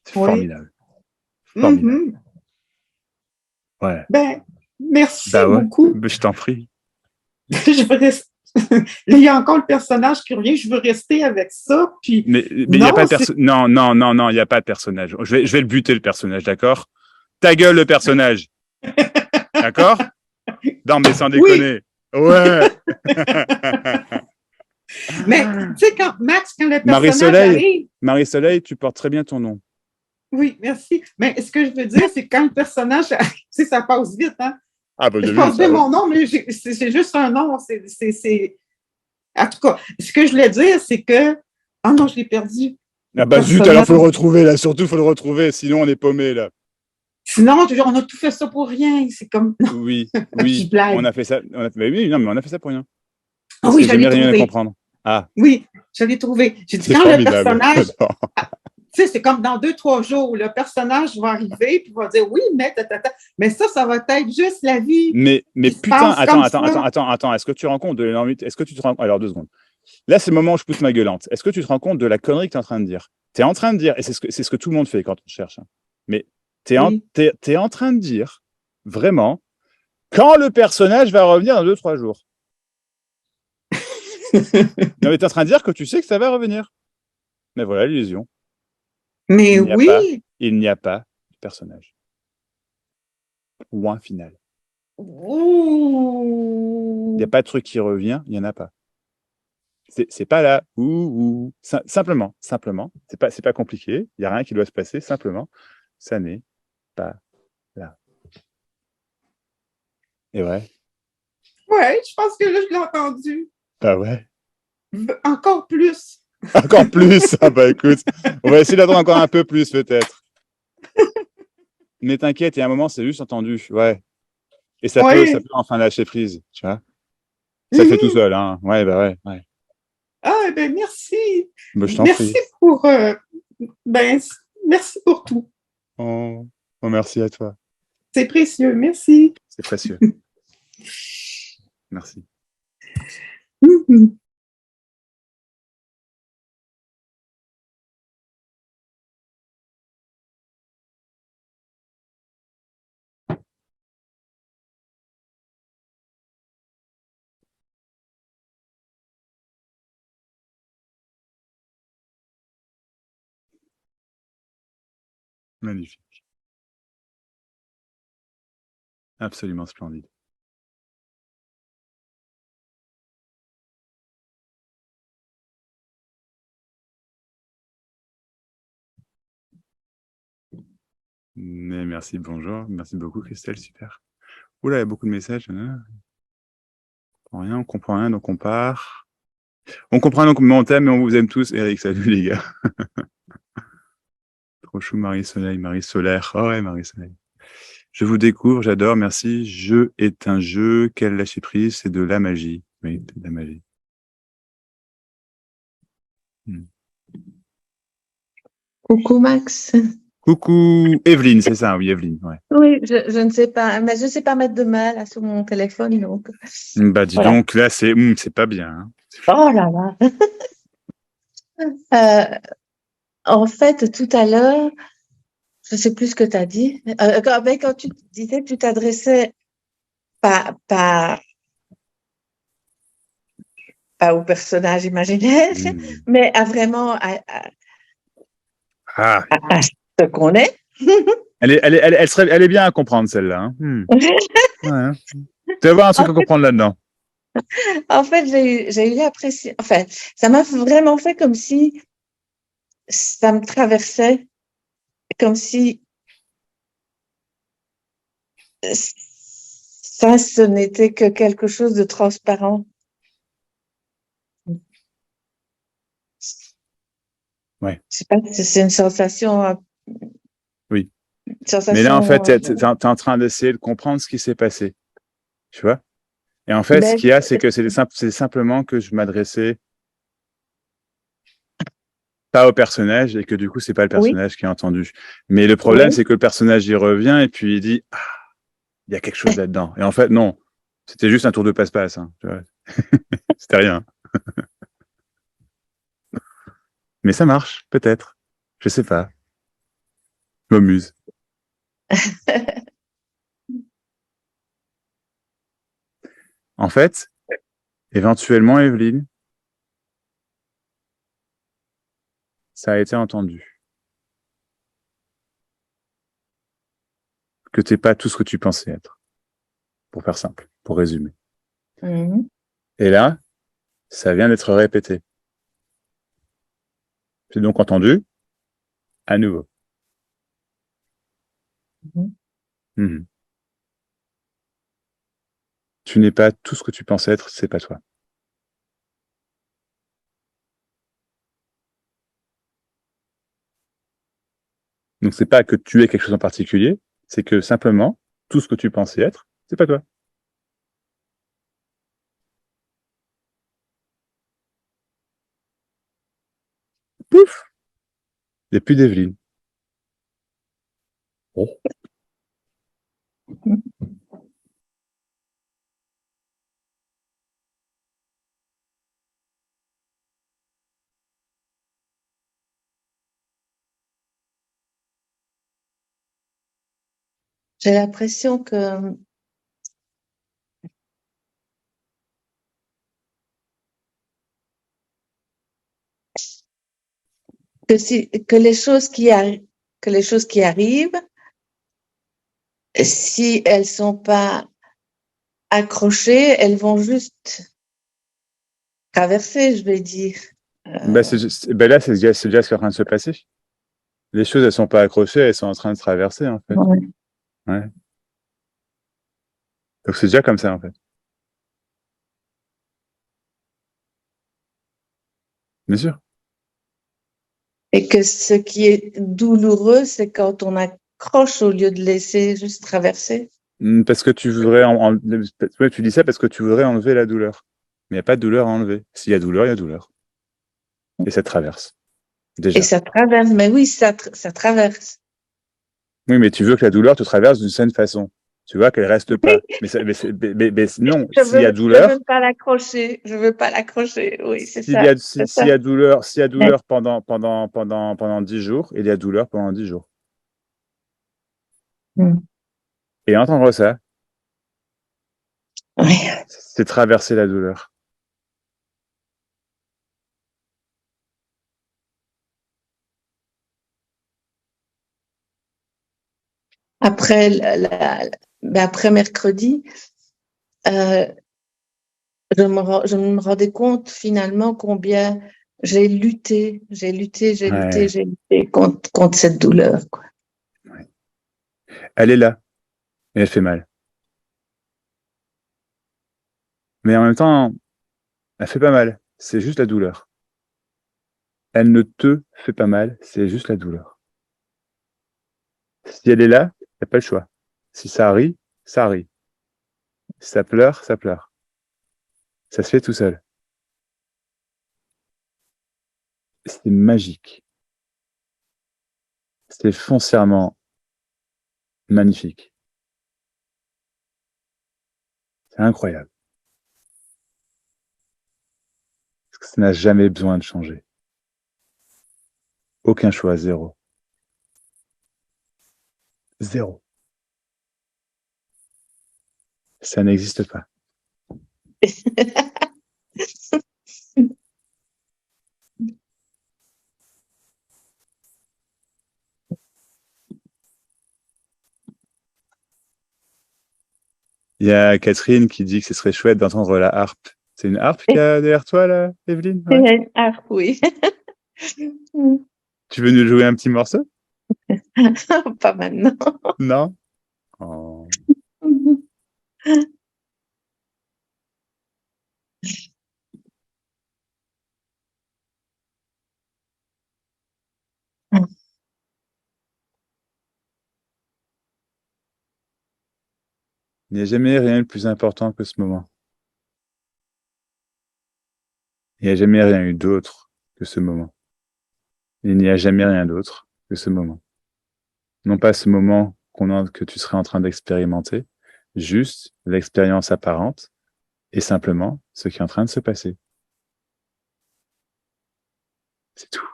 C'est Oui. formidable. Formidable. Mhm. Ouais. Ben, merci Bah ouais, beaucoup. je t'en prie. Je veux rester. Il y a encore le personnage qui revient. Je veux rester avec ça. Puis, Mais il n'y a non, pas de personnage. Non, non, non, non, il n'y a pas de personnage. Je vais le buter, le personnage, d'accord? Ta gueule, le personnage. D'accord? Non, mais sans oui, déconner. Ouais. mais tu sais, quand Max, quand le personnage Marie-Soleil, arrive, Marie-Soleil, tu portes très bien ton nom. oui, merci. Mais ce que je veux dire, c'est quand le personnage arrive, tu sais, ça passe vite, hein? Ah, bah, Je j'ai vu passe ça. bien mon nom, mais c'est juste un nom. En tout cas, ce que je voulais dire, c'est que. Ah non, je l'ai perdu. Ah, Le bah, zut, alors personnage. faut le retrouver, là. Surtout, faut le retrouver. Sinon, on est paumé, là. Sinon, on a tout fait ça pour rien. C'est comme. Non, Oui, je oui. On blague. a fait ça. Mais oui, non, mais on a fait ça pour rien. Ah Parce oui, qu'il n'y a je l'ai jamais rien à trouvé. comprendre. Ah, Oui, je l'ai trouvé. J'ai dit, c'est quand le formidable. personnage, J'adore. tu sais, c'est comme dans 2, 3 jours, le personnage va arriver puis va dire oui, mais mais ça va être juste la vie Mais qui se putain, passe comme ça. attends. Est-ce que tu rends compte de l'énormité? Est-ce que tu te rends. Alors, 2 secondes. Là, c'est le moment où je pousse ma gueulante. Est-ce que tu te rends compte de la connerie que tu es en train de dire? Tu es en train de dire, et c'est ce que tout le monde fait quand on cherche, hein, mais Oui. t'es en train de dire, vraiment, quand le personnage va revenir dans 2, 3 jours. Non, mais tu es en train de dire que tu sais que ça va revenir. Mais voilà l'illusion. Mais oui. Il n'y a pas de personnage. Point final. Il n'y a Ouh. pas de truc qui revient, il n'y en a pas. C'est pas là. Simplement. C'est pas compliqué. Il n'y a rien qui doit se passer. Simplement, ça n'est pas là. Et ouais. Ouais, je pense que là, je l'ai entendu. Bah ouais. Encore plus. Encore plus. Ah bah écoute, on va essayer d'attendre encore un peu plus peut-être. Mais t'inquiète, il y a un moment, c'est juste entendu. Ouais. Et ça Oui. peut enfin lâcher prise, tu vois. Ça le fait tout Mhm. seul, hein. Ouais, bah ouais. Ah, ben merci. Bah, je t'en Merci prie. pour, ben, merci pour tout. Oh, merci à toi. C'est précieux. Merci. C'est précieux. Merci. Mhm. Magnifique. Absolument splendide. Mais merci, bonjour. Merci beaucoup, Christelle, super. Oula, il y a beaucoup de messages. On comprend rien, donc on part. On comprend donc, mais on t'aime et on vous aime tous. Eric, salut les gars. Trop chou, Marie-Soleil, Marie-Solaire. Oh ouais, Marie-Soleil. Je vous découvre, j'adore, merci. Jeu est un jeu. Quel lâcher prise, c'est de la magie. Oui, c'est de la magie. Coucou Max. Coucou, Evelyne, c'est ça, oui, Evelyne, ouais. Oui, je ne sais pas, mais je ne sais pas mettre de mal là, sur mon téléphone, donc. Bah, dis Voilà. donc, là, c'est pas bien. Hein. Oh là là. En fait, tout à l'heure, je ne sais plus ce que tu as dit. Quand tu disais que tu t'adressais pas au personnage imaginaire, mais à vraiment Ah, à ce qu'on est. elle est bien à comprendre, celle-là. Hein. Ouais, hein. Tu vas voir un truc à comprendre là-dedans. En fait, j'ai eu l'impression, enfin, ça m'a vraiment fait comme si ça me traversait, comme si ça, ce n'était que quelque chose de transparent. Ouais. Je sais pas si c'est une sensation. Oui. Sensation, mais là, en fait, t'es en train d'essayer de comprendre ce qui s'est passé. Tu vois? Et en fait, ce qu'il y a, c'est que c'est simplement que je m'adressais pas au personnage et que du coup, c'est pas le personnage qui a entendu. Mais le problème, c'est que le personnage, il revient et puis il dit, ah, il y a quelque chose là-dedans. Et en fait, non. C'était juste un tour de passe-passe. Hein, tu vois. C'était rien. Mais ça marche, peut-être. Je sais pas. Je m'amuse. En fait, éventuellement, Evelyne, ça a été entendu. Que t'es pas tout ce que tu pensais être. Pour faire simple, pour résumer. Et là, ça vient d'être répété. C'est donc entendu à nouveau. Tu n'es pas tout ce que tu penses être, c'est pas toi. Donc c'est pas que tu es quelque chose en particulier, c'est que simplement, tout ce que tu pensais être, c'est pas toi. Pouf! Il n'y a plus d'Evelyne. Oh. J'ai l'impression que les choses qui arrivent, si elles sont pas accrochées, elles vont juste traverser, je vais dire. Là, c'est déjà ce qui est en train de se passer. Les choses, elles sont pas accrochées, elles sont en train de traverser, en fait. Ouais. Donc c'est déjà comme ça, en fait. Bien sûr. Et que ce qui est douloureux, c'est quand on accroche au lieu de laisser juste traverser. Parce que tu voudrais ouais, tu dis ça parce que tu voudrais enlever la douleur. Mais il n'y a pas de douleur à enlever. S'il y a douleur, il y a douleur. Et ça traverse. Déjà. Et ça traverse, mais oui, ça traverse. Oui, mais tu veux que la douleur te traverse d'une certaine façon. Tu vois qu'elle reste pas. Mais non, s'il y a douleur. Je veux pas l'accrocher. Je veux pas l'accrocher. Oui, c'est ça. S'il y a douleur pendant 10 jours, il y a douleur pendant 10 jours. Et entendre ça, c'est traverser la douleur. après, après mercredi, je me rendais compte finalement combien j'ai lutté contre cette douleur, quoi. Ouais. Elle est là et elle fait mal. Mais en même temps, elle fait pas mal. C'est juste la douleur. Elle ne te fait pas mal, c'est juste la douleur. Si elle est là, il n'y a pas le choix. Si ça rit, ça rit. Si ça pleure, ça pleure. Ça se fait tout seul. C'est magique. C'est foncièrement magnifique. C'est incroyable. Parce que ça n'a jamais besoin de changer. Aucun choix, zéro. Zéro. Ça n'existe pas. Il y a Catherine qui dit que ce serait chouette d'entendre la harpe. C'est une harpe qu'il y a derrière toi, là, Evelyne? Ouais. Ah oui. Tu veux nous jouer un petit morceau? Pas maintenant. Non? Oh. Il n'y a jamais rien de plus important que ce moment. Il n'y a jamais rien eu d'autre que ce moment. Il n'y a jamais rien d'autre que ce moment. Non pas ce moment que tu serais en train d'expérimenter, juste l'expérience apparente et simplement ce qui est en train de se passer. C'est tout.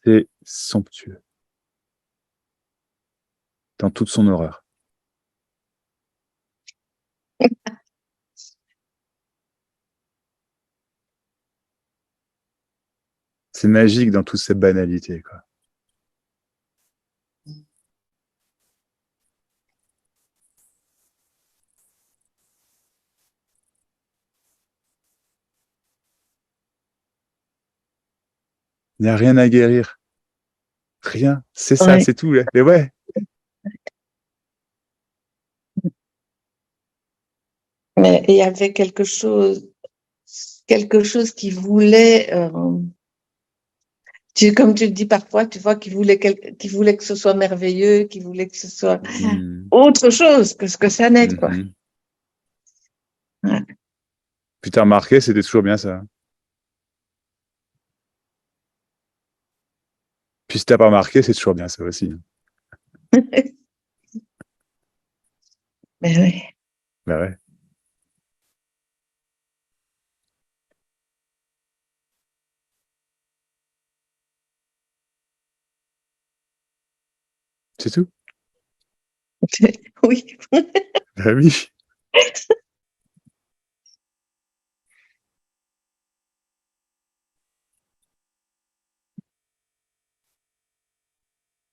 C'est somptueux. Dans toute son horreur. C'est magique dans toutes ces banalités, quoi. Il n'y a rien à guérir. Rien. C'est ça, Ouais. c'est tout. Mais ouais. Mais il y avait quelque chose qui voulait, comme tu le dis parfois, tu vois, qui voulait que ce soit merveilleux, qui voulait que ce soit autre chose que ce que ça n'est, quoi. Ouais. Puis t'as remarqué, c'était toujours bien ça. Puis si t'as pas remarqué, c'est toujours bien ça aussi. Mais oui. Bah ouais. C'est tout? Oui. Bah oui.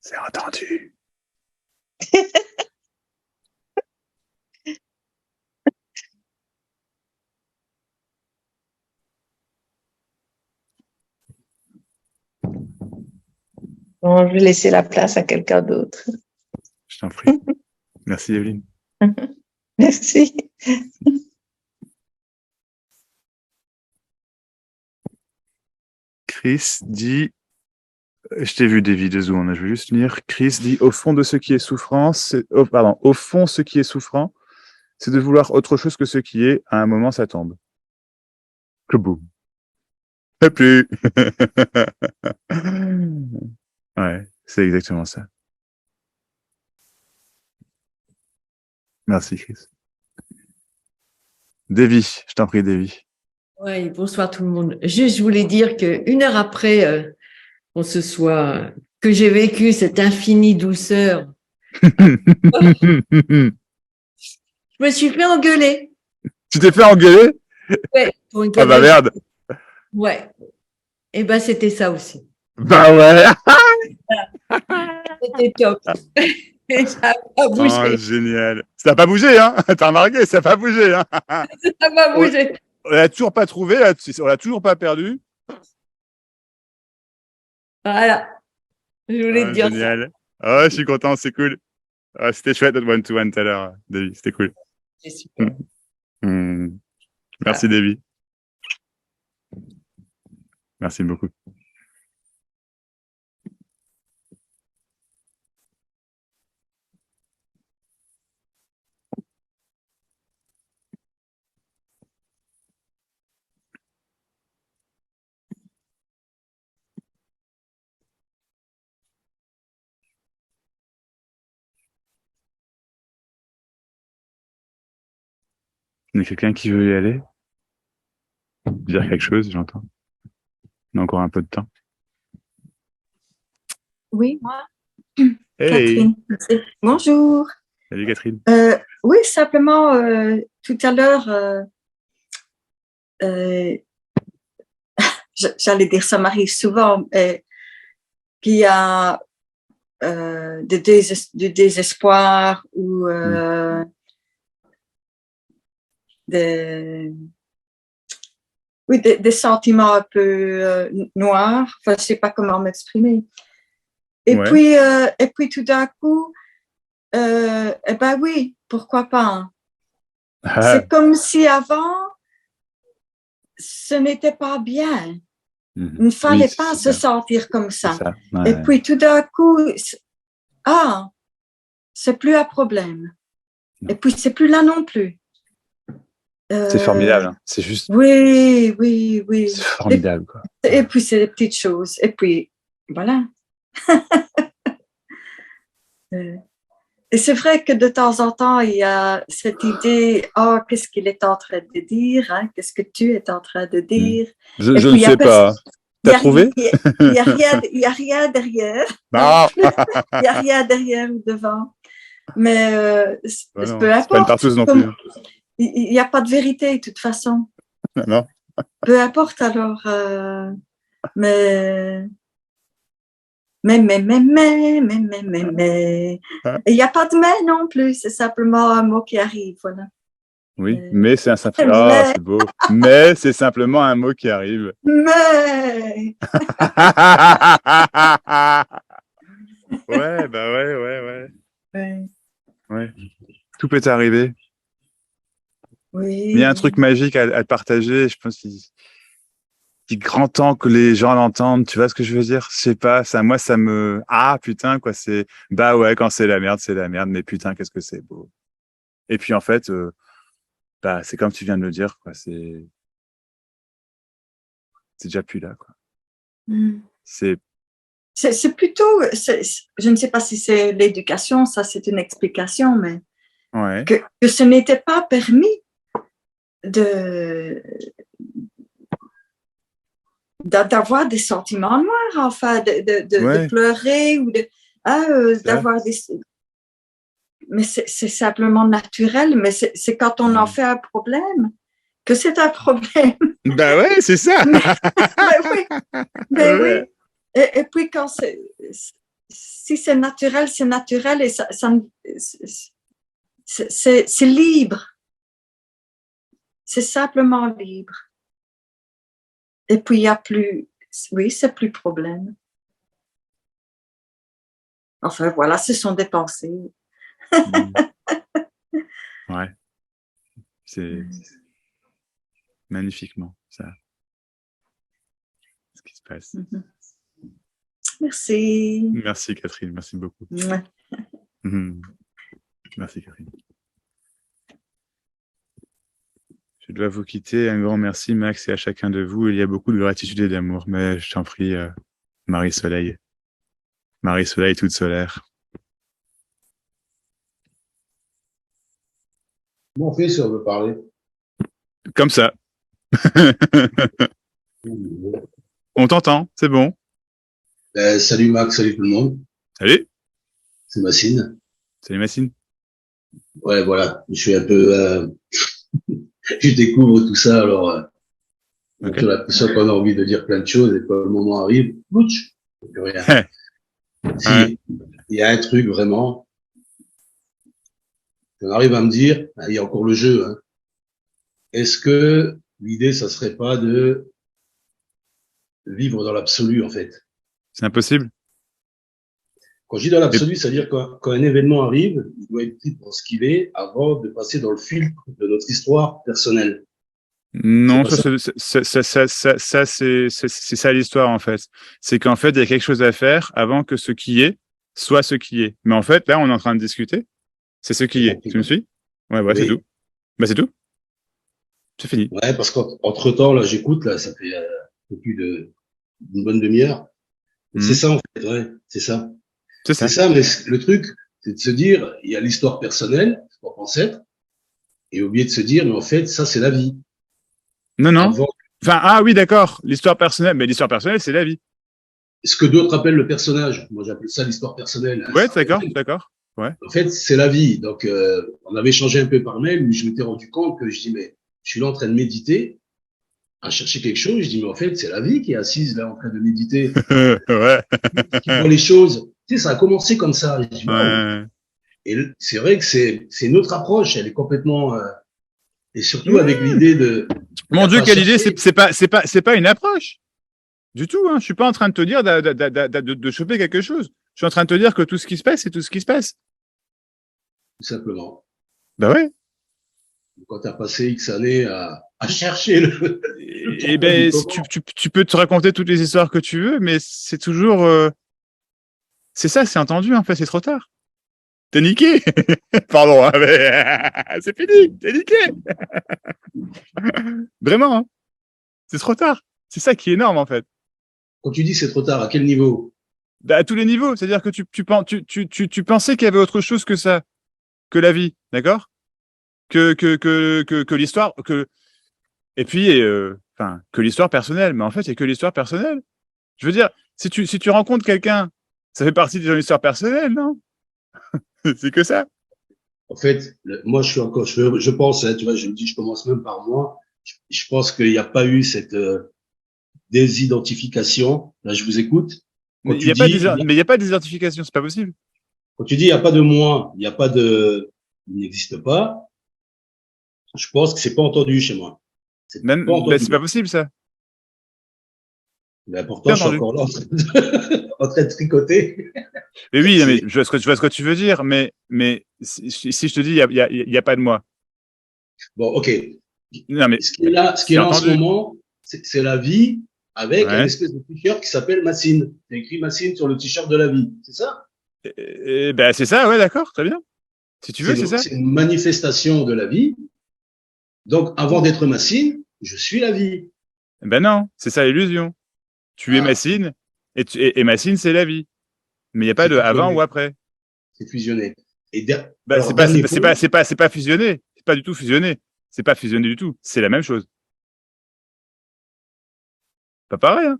C'est entendu. Bon, je vais laisser la place à quelqu'un d'autre. Je t'en prie. Merci, Evelyne. Merci. Chris dit, je t'ai vu des vidéos où je vais juste lire. Chris dit, au fond de ce qui est souffrance, au fond, ce qui est souffrant, c'est de vouloir autre chose que ce qui est. À un moment, ça tombe. Que boum. Et plus. Ouais, c'est exactement ça. Merci, Chris. Davy, je t'en prie, Davy. Oui, bonsoir tout le monde. Juste, je voulais dire qu'une heure après que j'ai vécu cette infinie douceur, je me suis fait engueuler. Tu t'es fait engueuler? Ouais, pour une Ah bah connerie. merde. Ouais. Et ben c'était ça aussi. Bah ouais. C'était top. Et ça n'a pas Oh, bougé. génial. Ça n'a pas bougé, hein. T'as remarqué, ça n'a pas bougé, hein. Ça n'a pas bougé. On l'a toujours pas trouvé, là. On l'a toujours pas perdu. Voilà. Je voulais te dire ça. Génial. Oh, je suis content, c'est cool. Ah, c'était chouette notre one-to-one tout à l'heure, Davy. C'était cool. C'est super. Merci, Davy. Merci beaucoup. Il y a quelqu'un qui veut y aller? Dire quelque chose, j'entends. On a encore un peu de temps. Oui, moi. Hey! Catherine. Bonjour. Salut, Catherine. Oui, simplement, tout à l'heure, j'allais dire, ça m'arrive souvent, qu'il y a du désespoir ou des sentiments un peu noirs. Enfin, je sais pas comment m'exprimer. Et puis tout d'un coup, eh ben oui, pourquoi pas. C'est comme si avant, ce n'était pas bien. Il ne fallait pas se sentir comme ça. Ouais. Et puis tout d'un coup, c'est plus un problème. Non. Et puis c'est plus là non plus. C'est formidable, hein. C'est juste. Oui. C'est formidable, quoi. Et puis c'est des petites choses. Et puis voilà. Et c'est vrai que de temps en temps, il y a cette idée, qu'est-ce qu'il est en train de dire, hein? Qu'est-ce que tu es en train de dire? Je ne sais pas. T'as trouvé? Il n'y a rien derrière. Non. Il n'y a rien derrière ou devant. Mais peu importe. Pas une partouze non plus. Il n'y a pas de vérité, de toute façon. Non. Peu importe alors. Mais il n'y a pas de mais non plus, c'est simplement un mot qui arrive, voilà. Oui, mais c'est un simple. Ah, c'est beau. Mais c'est simplement un mot qui arrive. Mais ouais, bah ouais. Tout peut arriver. Oui. Il y a un truc magique à partager, je pense qu'il est grand temps que les gens l'entendent, tu vois ce que je veux dire? Je sais pas, moi ça me putain quoi, c'est bah ouais, quand c'est la merde, mais putain qu'est-ce que c'est beau. Et puis en fait c'est comme tu viens de le dire quoi, c'est déjà plus là quoi. C'est plutôt je ne sais pas si c'est l'éducation, ça c'est une explication, mais que ce n'était pas permis d'avoir des sentiments noirs, enfin, de pleurer ou d'avoir des... Mais c'est simplement naturel, mais c'est quand on en fait un problème que c'est un problème. Bah ouais, c'est ça. Mais oui. Et puis quand si c'est naturel et ça c'est libre. C'est simplement libre. Et puis, il n'y a plus... Oui, c'est plus problème. Enfin, voilà, ce sont des pensées. Ouais. C'est magnifiquement, ça. Ce qui se passe. Merci. Merci, Catherine. Merci beaucoup. Merci, Catherine. Je dois vous quitter. Un grand merci, Max, et à chacun de vous. Il y a beaucoup de gratitude et d'amour, mais je t'en prie, Marie-Soleil. Marie-Soleil toute solaire. Comment on fait si on veut parler? Comme ça. On t'entend, c'est bon. Salut Max, salut tout le monde. Salut. C'est Massine. Salut Massine. Ouais, voilà. Je suis un peu... je découvre tout ça, alors... J'ai l'impression qu'on a envie de dire plein de choses et quand le moment arrive, ouch, Plus rien. Si, il y a un truc vraiment, on arrive à me dire, il y a encore le jeu, hein. Est-ce que l'idée, ça serait pas de vivre dans l'absolu, en fait? C'est impossible. Quand je dis dans l'absolu, c'est-à-dire quand un événement arrive, il doit être pris pour ce qu'il est avant de passer dans le filtre de notre histoire personnelle. Non, C'est pas ça, c'est ça l'histoire, en fait. C'est qu'en fait, il y a quelque chose à faire avant que ce qui est soit ce qui est. Mais en fait, là, on est en train de discuter. C'est ce qui est. Tu me suis? Ouais, Oui. c'est tout. Bah, c'est tout. C'est fini. Ouais, parce qu'entre-temps, là, j'écoute, là, ça fait un peu plus d'une bonne demi-heure. C'est ça, en fait, ouais, c'est ça. C'est ça. C'est ça, mais le truc, c'est de se dire, il y a l'histoire personnelle, ce qu'on pense être, et oublier de se dire, mais en fait, ça, c'est la vie. Non. Avant, Enfin, ah oui, d'accord. L'histoire personnelle. Mais l'histoire personnelle, c'est la vie. ce que d'autres appellent le personnage, moi, j'appelle ça l'histoire personnelle. Ouais, d'accord. Ouais. En fait, c'est la vie. Donc, on avait échangé un peu par mail, où je m'étais rendu compte que je dis, mais je suis là en train de méditer, à chercher quelque chose. Je dis, mais en fait, c'est la vie qui est assise là en train de méditer, Ouais. qui voit les choses. Tu sais, ça a commencé comme ça. Je dis, wow. Ouais. Et c'est vrai que c'est une autre approche. Elle est complètement et surtout avec l'idée de. Mon Dieu, pas quelle idée! chercher. C'est pas une approche du tout. Hein. Je suis pas en train de te dire de choper quelque chose. Je suis en train de te dire que tout ce qui se passe, c'est tout ce qui se passe. Tout simplement. Bah ouais. Quand tu as passé X années à chercher le. Et ben, tu peux te raconter toutes les histoires que tu veux, mais c'est toujours. C'est ça, c'est entendu. En fait, c'est trop tard. T'es niqué. Pardon, hein, mais c'est fini. T'es niqué. Vraiment. Hein. C'est trop tard. C'est ça qui est énorme en fait. Quand tu dis c'est trop tard, à quel niveau? Bah, à tous les niveaux. C'est-à-dire que tu pensais qu'il y avait autre chose que ça, que la vie, d'accord? Que l'histoire, et puis, enfin, que l'histoire personnelle. Mais en fait, c'est que l'histoire personnelle. Je veux dire, si tu rencontres quelqu'un, ça fait partie de ton histoire personnelle, non? C'est que ça. En fait, moi, je suis encore, je pense, hein, tu vois, je me dis, je commence même par moi. Je pense qu'il n'y a pas eu cette désidentification. Là, je vous écoute. Mais il n'y a pas de désertification, c'est pas possible. Quand tu dis, il n'y a pas de moi, il n'y a pas il n'existe pas. Je pense que c'est pas entendu chez moi. C'est pas entendu. C'est pas possible, ça. Mais pourtant, je suis encore là en train de tricoter. Mais oui, mais je vois ce que tu veux dire, mais si je te dis, il y a pas de moi. Bon, ok. Non, mais ce qui est là en ce moment, c'est la vie avec un espèce de t-shirt qui s'appelle Massine. C'est écrit Massine sur le t-shirt de la vie. C'est ça? Ben, c'est ça, ouais, d'accord, très bien. Si tu veux, c'est ça. C'est une manifestation de la vie. Donc, avant d'être Massine, je suis la vie. Ben non, c'est ça l'illusion. Tu es Massine, et Massine, c'est la vie. Mais il n'y a pas de avant ou après. C'est fusionné. Ben, c'est pas fusionné. C'est pas du tout fusionné. C'est pas fusionné du tout. C'est la même chose. Pas pareil, hein.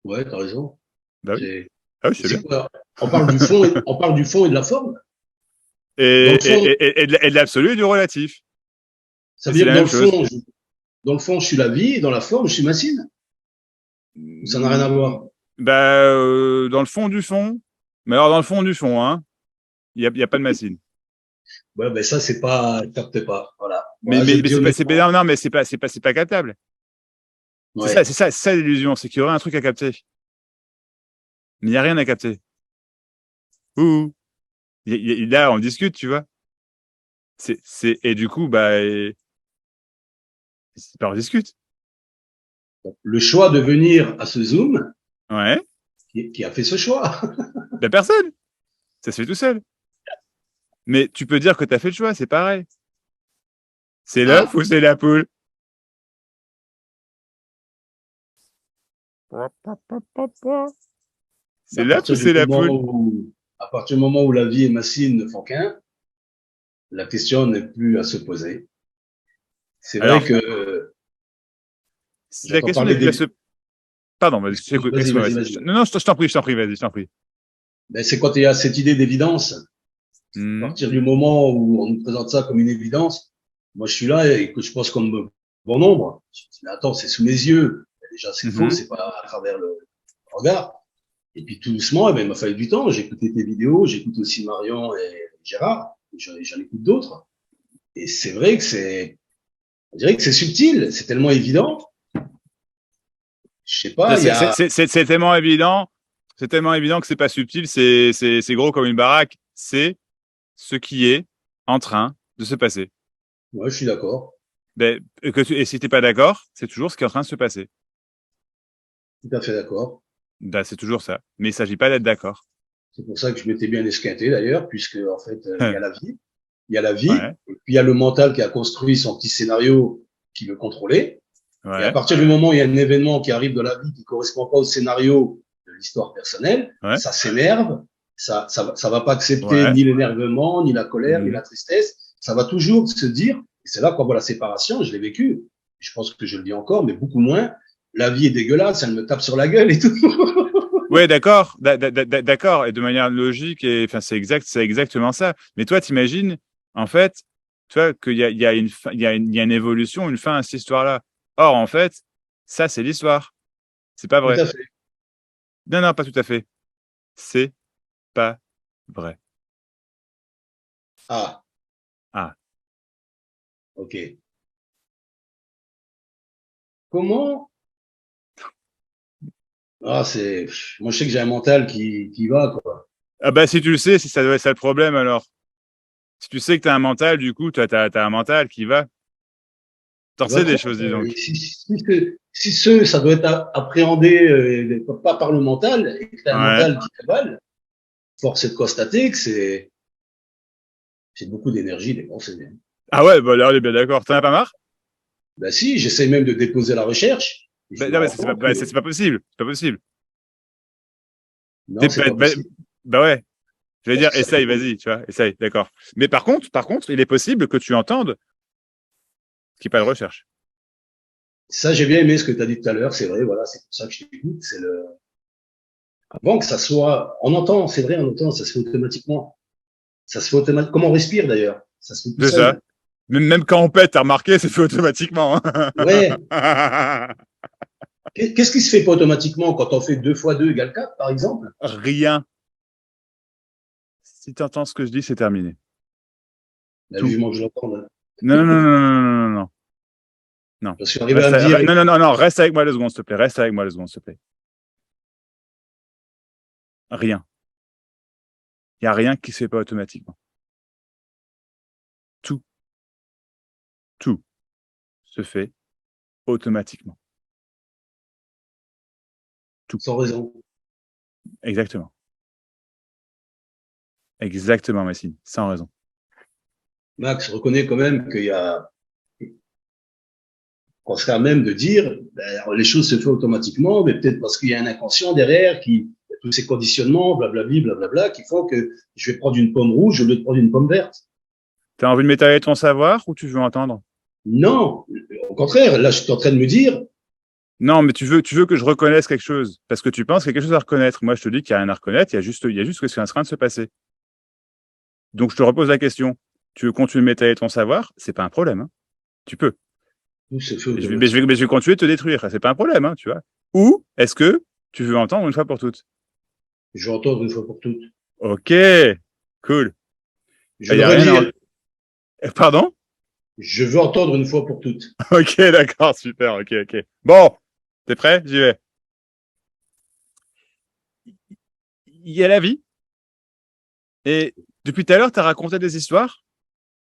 Ouais, t'as raison. Bah oui. Ah oui, je sais bien. Quoi? On parle du fond et de la forme. Et de l'absolu et du relatif. Ça veut dire que dans le fond, je suis la vie, et dans la forme, je suis Massine. Ça n'a rien à voir. Bah, dans le fond du fond. Mais alors, dans le fond du fond, hein. Il y a pas de Massine. Ouais, ben ça, c'est pas, capte pas. Voilà. Mais c'est pas captable. Ouais. C'est ça l'illusion, c'est qu'il y aurait un truc à capter. Mais il n'y a rien à capter. Ouh. Là, on discute, tu vois. Et du coup, bah, on discute. Le choix de venir à ce Zoom. Ouais. Qui a fait ce choix? La personne. Ça se fait tout seul. Mais tu peux dire que tu as fait le choix, c'est pareil. C'est l'œuf ou c'est la poule? C'est l'œuf ou c'est la poule? À partir du moment où la vie et Massine ne font qu'un, la question n'est plus à se poser. C'est vrai que. La question n'est plus à se. Pardon, vas-y. Non, je t'en prie, vas-y. Ben, c'est quand il y a cette idée d'évidence. À partir du moment où on nous présente ça comme une évidence, moi je suis là et que je pense comme bon nombre. Je dis, mais attends, c'est sous mes yeux. Déjà, c'est faux, c'est pas à travers le regard. Et puis tout doucement, eh ben, il m'a fallu du temps. J'ai écouté tes vidéos, j'écoute aussi Marion et Gérard, j'en écoute d'autres. Et c'est vrai que on dirait que c'est subtil, c'est tellement évident. Je sais pas, il y a, C'est tellement évident. C'est tellement évident que c'est pas subtil. C'est gros comme une baraque. C'est ce qui est en train de se passer. ouais, je suis d'accord, Ben, et si t'es pas d'accord, c'est toujours ce qui est en train de se passer. tout à fait d'accord. Ben, c'est toujours ça. Mais il s'agit pas d'être d'accord. C'est pour ça que je m'étais bien esquinté d'ailleurs, puisque en fait, il y a la vie, il y a la vie, Ouais, et puis il y a le mental qui a construit son petit scénario qui veut contrôler. Et à ouais, partir du moment où il y a un événement qui arrive de la vie qui correspond pas au scénario de l'histoire personnelle, ouais, ça s'énerve, ça va pas accepter ouais. ni l'énervement, ni la colère, ni Mhm. la tristesse. Ça va toujours se dire, et c'est là qu'on voit la séparation, je l'ai vécu. Je pense que je le dis encore, mais beaucoup moins. La vie est dégueulasse, elle me tape sur la gueule et tout. Ouais, d'accord, d'accord. Et de manière logique, et enfin, c'est exactement ça. Mais toi, t'imagines, en fait, tu vois, il y a une, il y a une évolution, une fin à cette histoire-là. Or, en fait, ça, c'est l'histoire. C'est pas Tout vrai. à fait. Non, non, pas tout à fait. C'est pas vrai. Ah, Ah. ok. Comment? Ah, moi je sais que j'ai un mental qui va, quoi. Ah bah, si tu le sais, si ça doit être ça le problème, alors. Si tu sais que t'as un mental, du coup, t'as un mental qui va. T'en Il va sais des trop. choses, dis Et donc. ça doit être appréhendé pas par le mental, et que tu as un Ouais. mental qui cavale, force est de constater que c'est beaucoup d'énergie dépensée. Ah ouais, bah là, on est bien d'accord. T'en as pas marre? Ben si, j'essaie même de déposer la recherche, et je Bah, me non, mais rends compte que c'est pas possible. C'est pas possible. non, c'est pas Bah, possible. bah ouais. Je vais dire, Ça, essaye, vas-y, tu vois, essaye, d'accord. Mais par contre, il est possible que tu entendes qu'il n'y ait pas de recherche. ça, j'ai bien aimé ce que tu as dit tout à l'heure, c'est vrai, voilà, c'est pour ça que je t'écoute. Avant que ça soit, on entend, c'est vrai, on entend, ça se fait automatiquement. Ça se fait automatiquement. Comme on respire d'ailleurs, ça se fait tout C'est ça. seul. Même quand on pète, t'as remarqué, c'est fait automatiquement, Ouais. hein. Qu'est-ce qui se fait pas automatiquement quand on fait 2 fois 2 égale 4, par exemple? Rien. Si tu entends ce que je dis, c'est terminé. Là, Tout. vivement que je l'entende. Non, non, non, non, non, non, non, non. Non. Parce qu'arriver à me dire, Non, non, non, non, reste avec moi 2 secondes, s'il te plaît. Reste avec moi 2 secondes, s'il te plaît. Rien. Il n'y a rien qui se fait pas automatiquement. Tout, tout se fait automatiquement. Tout. sans raison. Exactement. Exactement, Massine. Sans raison. Max reconnaît quand même qu'on serait à même de dire, ben, les choses se font automatiquement, mais peut-être parce qu'il y a un inconscient derrière il y a tous ces conditionnements, blablabli, blablabla, qui font que je vais prendre une pomme rouge au lieu de prendre une pomme verte. T'as envie de m'étaler ton savoir ou tu veux entendre? Non, au contraire, là, je suis en train de me dire, Non, mais tu veux que je reconnaisse quelque chose parce que tu penses qu'il y a quelque chose à reconnaître. Moi, je te dis qu'il n'y a rien à reconnaître. Il y a juste ce qui est en train de se passer. Donc, je te repose la question. Tu veux continuer de m'étaler ton savoir? C'est pas un problème, hein. Tu peux. tout se fait Mais automatiquement. je vais continuer de te détruire. C'est pas un problème, hein, tu vois. Ou est-ce que tu veux entendre une fois pour toutes? Je vais entendre une fois pour toutes. Ok, cool. Je Il vais y le a rien à... redire, Pardon? je veux entendre une fois pour toutes. Ok, d'accord, super, ok, ok. Bon, t'es prêt? J'y vais. Il y a la vie. Et depuis tout à l'heure, tu as raconté des histoires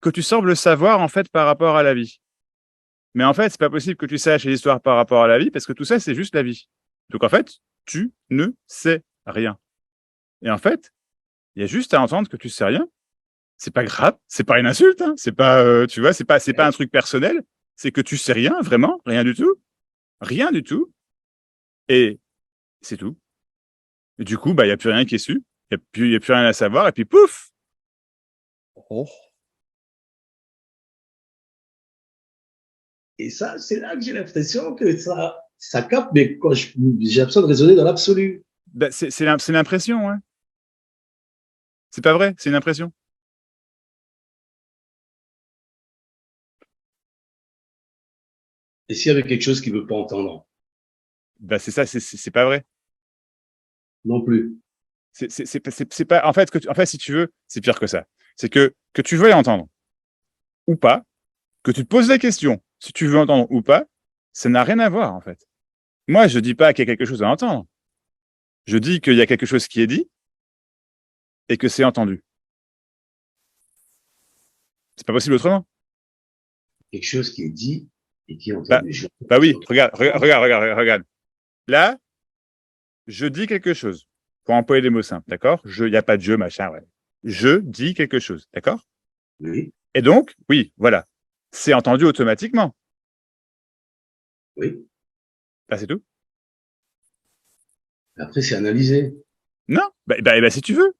que tu sembles savoir en fait par rapport à la vie. Mais en fait, c'est pas possible que tu saches les histoires par rapport à la vie parce que tout ça, c'est juste la vie. Donc en fait, tu ne sais rien. Et en fait, il y a juste à entendre que tu sais rien. C'est pas grave, c'est pas une insulte, hein. C'est pas, tu vois, c'est pas un truc personnel. C'est que tu sais rien, vraiment, rien du tout, et c'est tout. Et du coup, bah, il y a plus rien qui est su, il y a plus rien à savoir, et puis pouf. Oh. Et ça, c'est là que j'ai l'impression que ça capte, mais quand j'ai l'impression de raisonner dans l'absolu. Bah, c'est l'impression, hein. C'est pas vrai, c'est une impression. Et s'il y avait quelque chose qu'il veut pas entendre? Bah, c'est ça, c'est pas vrai. non plus. C'est pas, en fait, en fait, si tu veux, c'est pire que ça. C'est que tu veuilles entendre ou pas, que tu te poses la question si tu veux entendre ou pas, ça n'a rien à voir, en fait. Moi, je dis pas qu'il y a quelque chose à entendre. Je dis qu'il y a quelque chose qui est dit et que c'est entendu. C'est pas possible autrement. Quelque chose qui est dit et qui est Bah, entendu. bah oui, regarde. Là, je dis quelque chose. Pour employer des mots simples, d'accord? Il n'y a pas de jeu, machin, ouais. Je dis quelque chose, d'accord? Oui, Et donc, oui, voilà. C'est entendu automatiquement. oui. Bah, c'est tout. Après, c'est analysé. Non? Bah, si tu veux.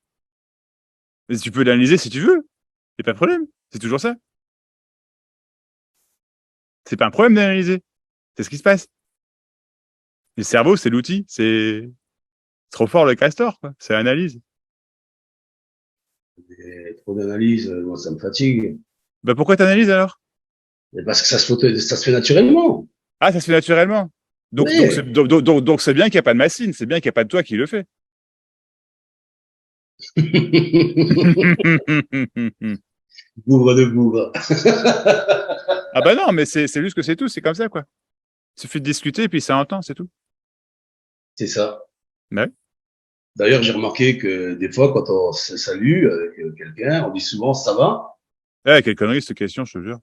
Mais tu peux l'analyser si tu veux. C'est pas de problème. C'est toujours ça. C'est pas un problème d'analyser. C'est ce qui se passe. Le cerveau, c'est l'outil. C'est trop fort le castor, quoi. C'est l'analyse. Et trop d'analyse, moi, ça me fatigue. Bah, pourquoi t'analyses alors? Mais parce que ça se fait naturellement. Ah, ça se fait naturellement. Oui. Donc c'est bien qu'il n'y a pas de machine. C'est bien qu'il n'y a pas de toi qui le fait. Bougre de bougre. Ah bah non, mais c'est juste que c'est tout. C'est comme ça, quoi. Il suffit de discuter et puis ça entend, c'est tout. C'est ça. Ouais. D'ailleurs, j'ai remarqué que des fois, quand on se salue avec quelqu'un, on dit souvent ça va. Eh, quelle connerie cette question, je te jure.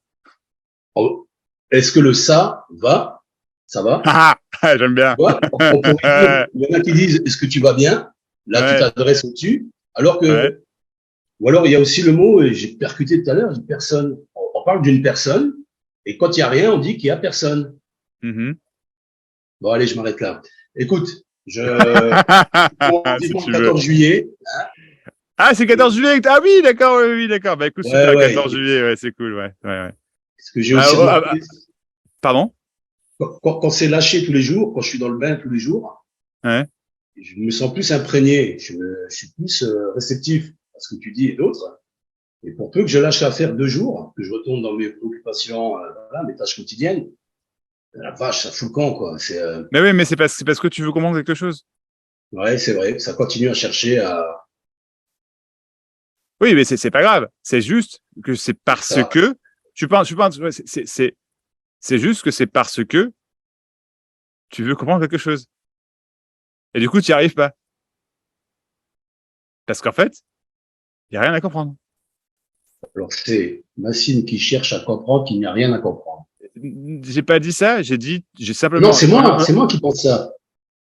Oh, est-ce que le ça va? Ça va? Ah, ah, j'aime bien. Tu vois, on pourrait dire, il y en a qui disent est-ce que tu vas bien? Là, tu Ouais, t'adresses au-dessus. Alors ouais. que, ou alors il y a aussi le mot, et j'ai percuté tout à l'heure, une personne. On parle d'une personne, et quand il n'y a rien, on dit qu'il n'y a personne. Mhm. Bon, allez, je m'arrête là. Écoute, Si vivement tu le veux. 14 juillet. Ah, c'est le 14 juillet. Ah oui, d'accord, oui, d'accord. Bah écoute, Ouais, super, ouais. 14 juillet, ouais, c'est cool, ouais. Ce que j'ai Ah, aussi remarqué, pardon? quand c'est lâché tous les jours, quand je suis dans le bain tous les jours, Ouais. je me sens plus imprégné, je suis plus réceptif à ce que tu dis et d'autres. Et pour peu que je lâche l'affaire 2 jours, que je retourne dans mes préoccupations, voilà, mes tâches quotidiennes, la vache, ça fout le camp, quoi. Mais oui, mais c'est parce que tu veux comprendre quelque chose. Ouais, c'est vrai, ça continue à chercher à Oui, mais c'est pas grave. C'est juste que c'est parce ça. que tu penses, ouais, c'est juste que c'est parce que tu veux comprendre quelque chose. Et du coup, tu n'y arrives pas. Parce qu'en fait, il n'y a rien à comprendre. Alors c'est Massine qui cherche à comprendre qu'il n'y a rien à comprendre. J'ai pas dit ça, j'ai Non, simplement, c'est moi qui pense ça.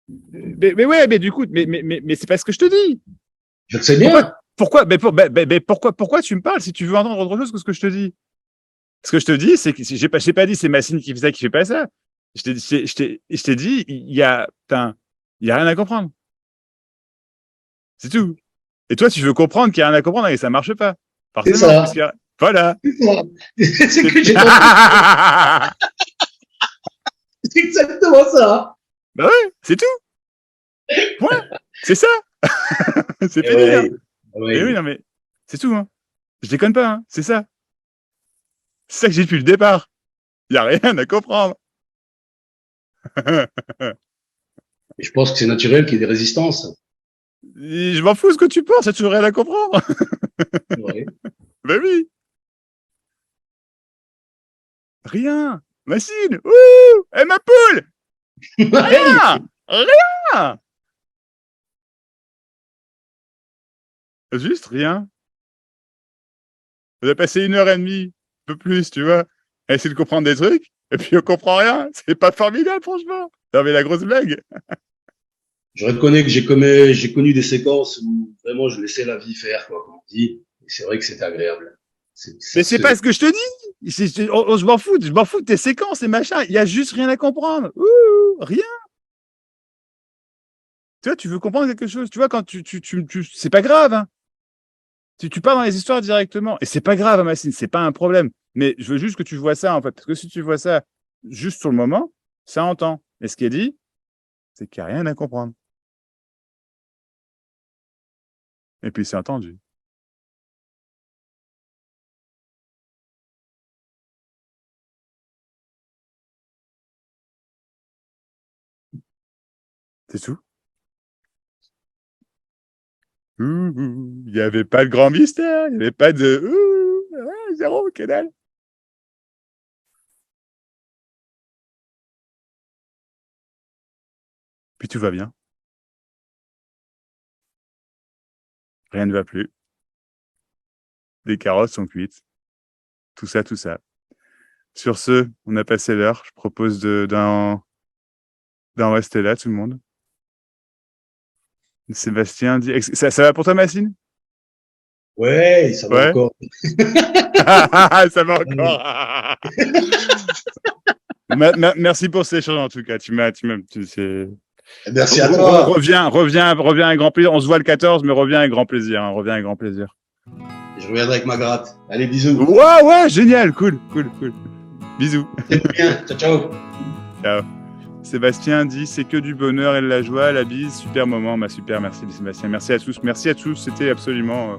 mais ouais, mais du coup, mais c'est pas ce que je te dis. Je le sais Pourquoi, bien. pourquoi tu me parles si tu veux entendre autre chose que ce que je te dis? Ce que je te dis, c'est que j'ai pas dit c'est Massine qui fait ça, qui fait pas ça. Je t'ai dit, il y a rien à comprendre. C'est tout. Et toi, tu veux comprendre qu'il y a rien à comprendre et ça marche pas. C'est Forcément, ça. puisqu'il y a, voilà. C'est ça. C'est C'est que j'ai compris. C'est exactement ça. bah ouais, c'est tout. Point. C'est ça. C'est Eh fini, hein. ouais, Mais oui, ouais. non, mais c'est tout, hein. Je déconne pas, hein. C'est ça. C'est ça que j'ai depuis le départ. Il y a rien à comprendre. Et je pense que c'est naturel qu'il y ait des résistances. Et je m'en fous de ce que tu penses, ça toujours rien à comprendre. Ouais. Ben oui, rien. Machine. Ouh, et ma poule. Ouais. Rien. Rien. Juste rien. On a passé 1 heure et demie, un peu plus, tu vois, à essayer de comprendre des trucs, et puis on comprend rien. C'est pas formidable, franchement. Non, mais la grosse blague. Je reconnais que j'ai connu des séquences où vraiment je laissais la vie faire, quoi, comme on dit. Et c'est vrai que c'était agréable. Mais Ça c'est se pas faisait. ce que je te dis. Je m'en fous de tes séquences et machin. Il y a juste rien à comprendre. Ouh, rien. Tu vois, tu veux comprendre quelque chose. Tu vois, quand c'est pas grave, hein. Tu pars dans les histoires directement. Et c'est pas grave, hein, Massine, c'est pas un problème. Mais je veux juste que tu vois ça, en fait. Parce que si tu vois ça juste sur le moment, ça entend. Et ce qui est dit, c'est qu'il n'y a rien à comprendre. Et puis c'est entendu. C'est tout. Il n'y avait pas de grand mystère, il n'y avait pas de zéro, que dalle. Puis tout va bien. Rien ne va plus. Les carottes sont cuites. Tout ça, tout ça. Sur ce, on a passé l'heure. Je propose d'en rester là, tout le monde. Sébastien dit... Ça va pour toi, Massine? Ouais, ça va Ouais. encore. Ça va encore. Merci pour cet échange, en tout cas. Merci à toi. Reviens avec grand plaisir. On se voit le 14, mais reviens avec grand plaisir. Reviens avec grand plaisir. Je reviendrai avec ma gratte. Allez, bisous. Ouais, génial. Cool. Bisous. C'est bien. Ciao. Ciao. Sébastien dit c'est que du bonheur et de la joie, la bise, super moment, super, merci Sébastien, merci à tous, c'était absolument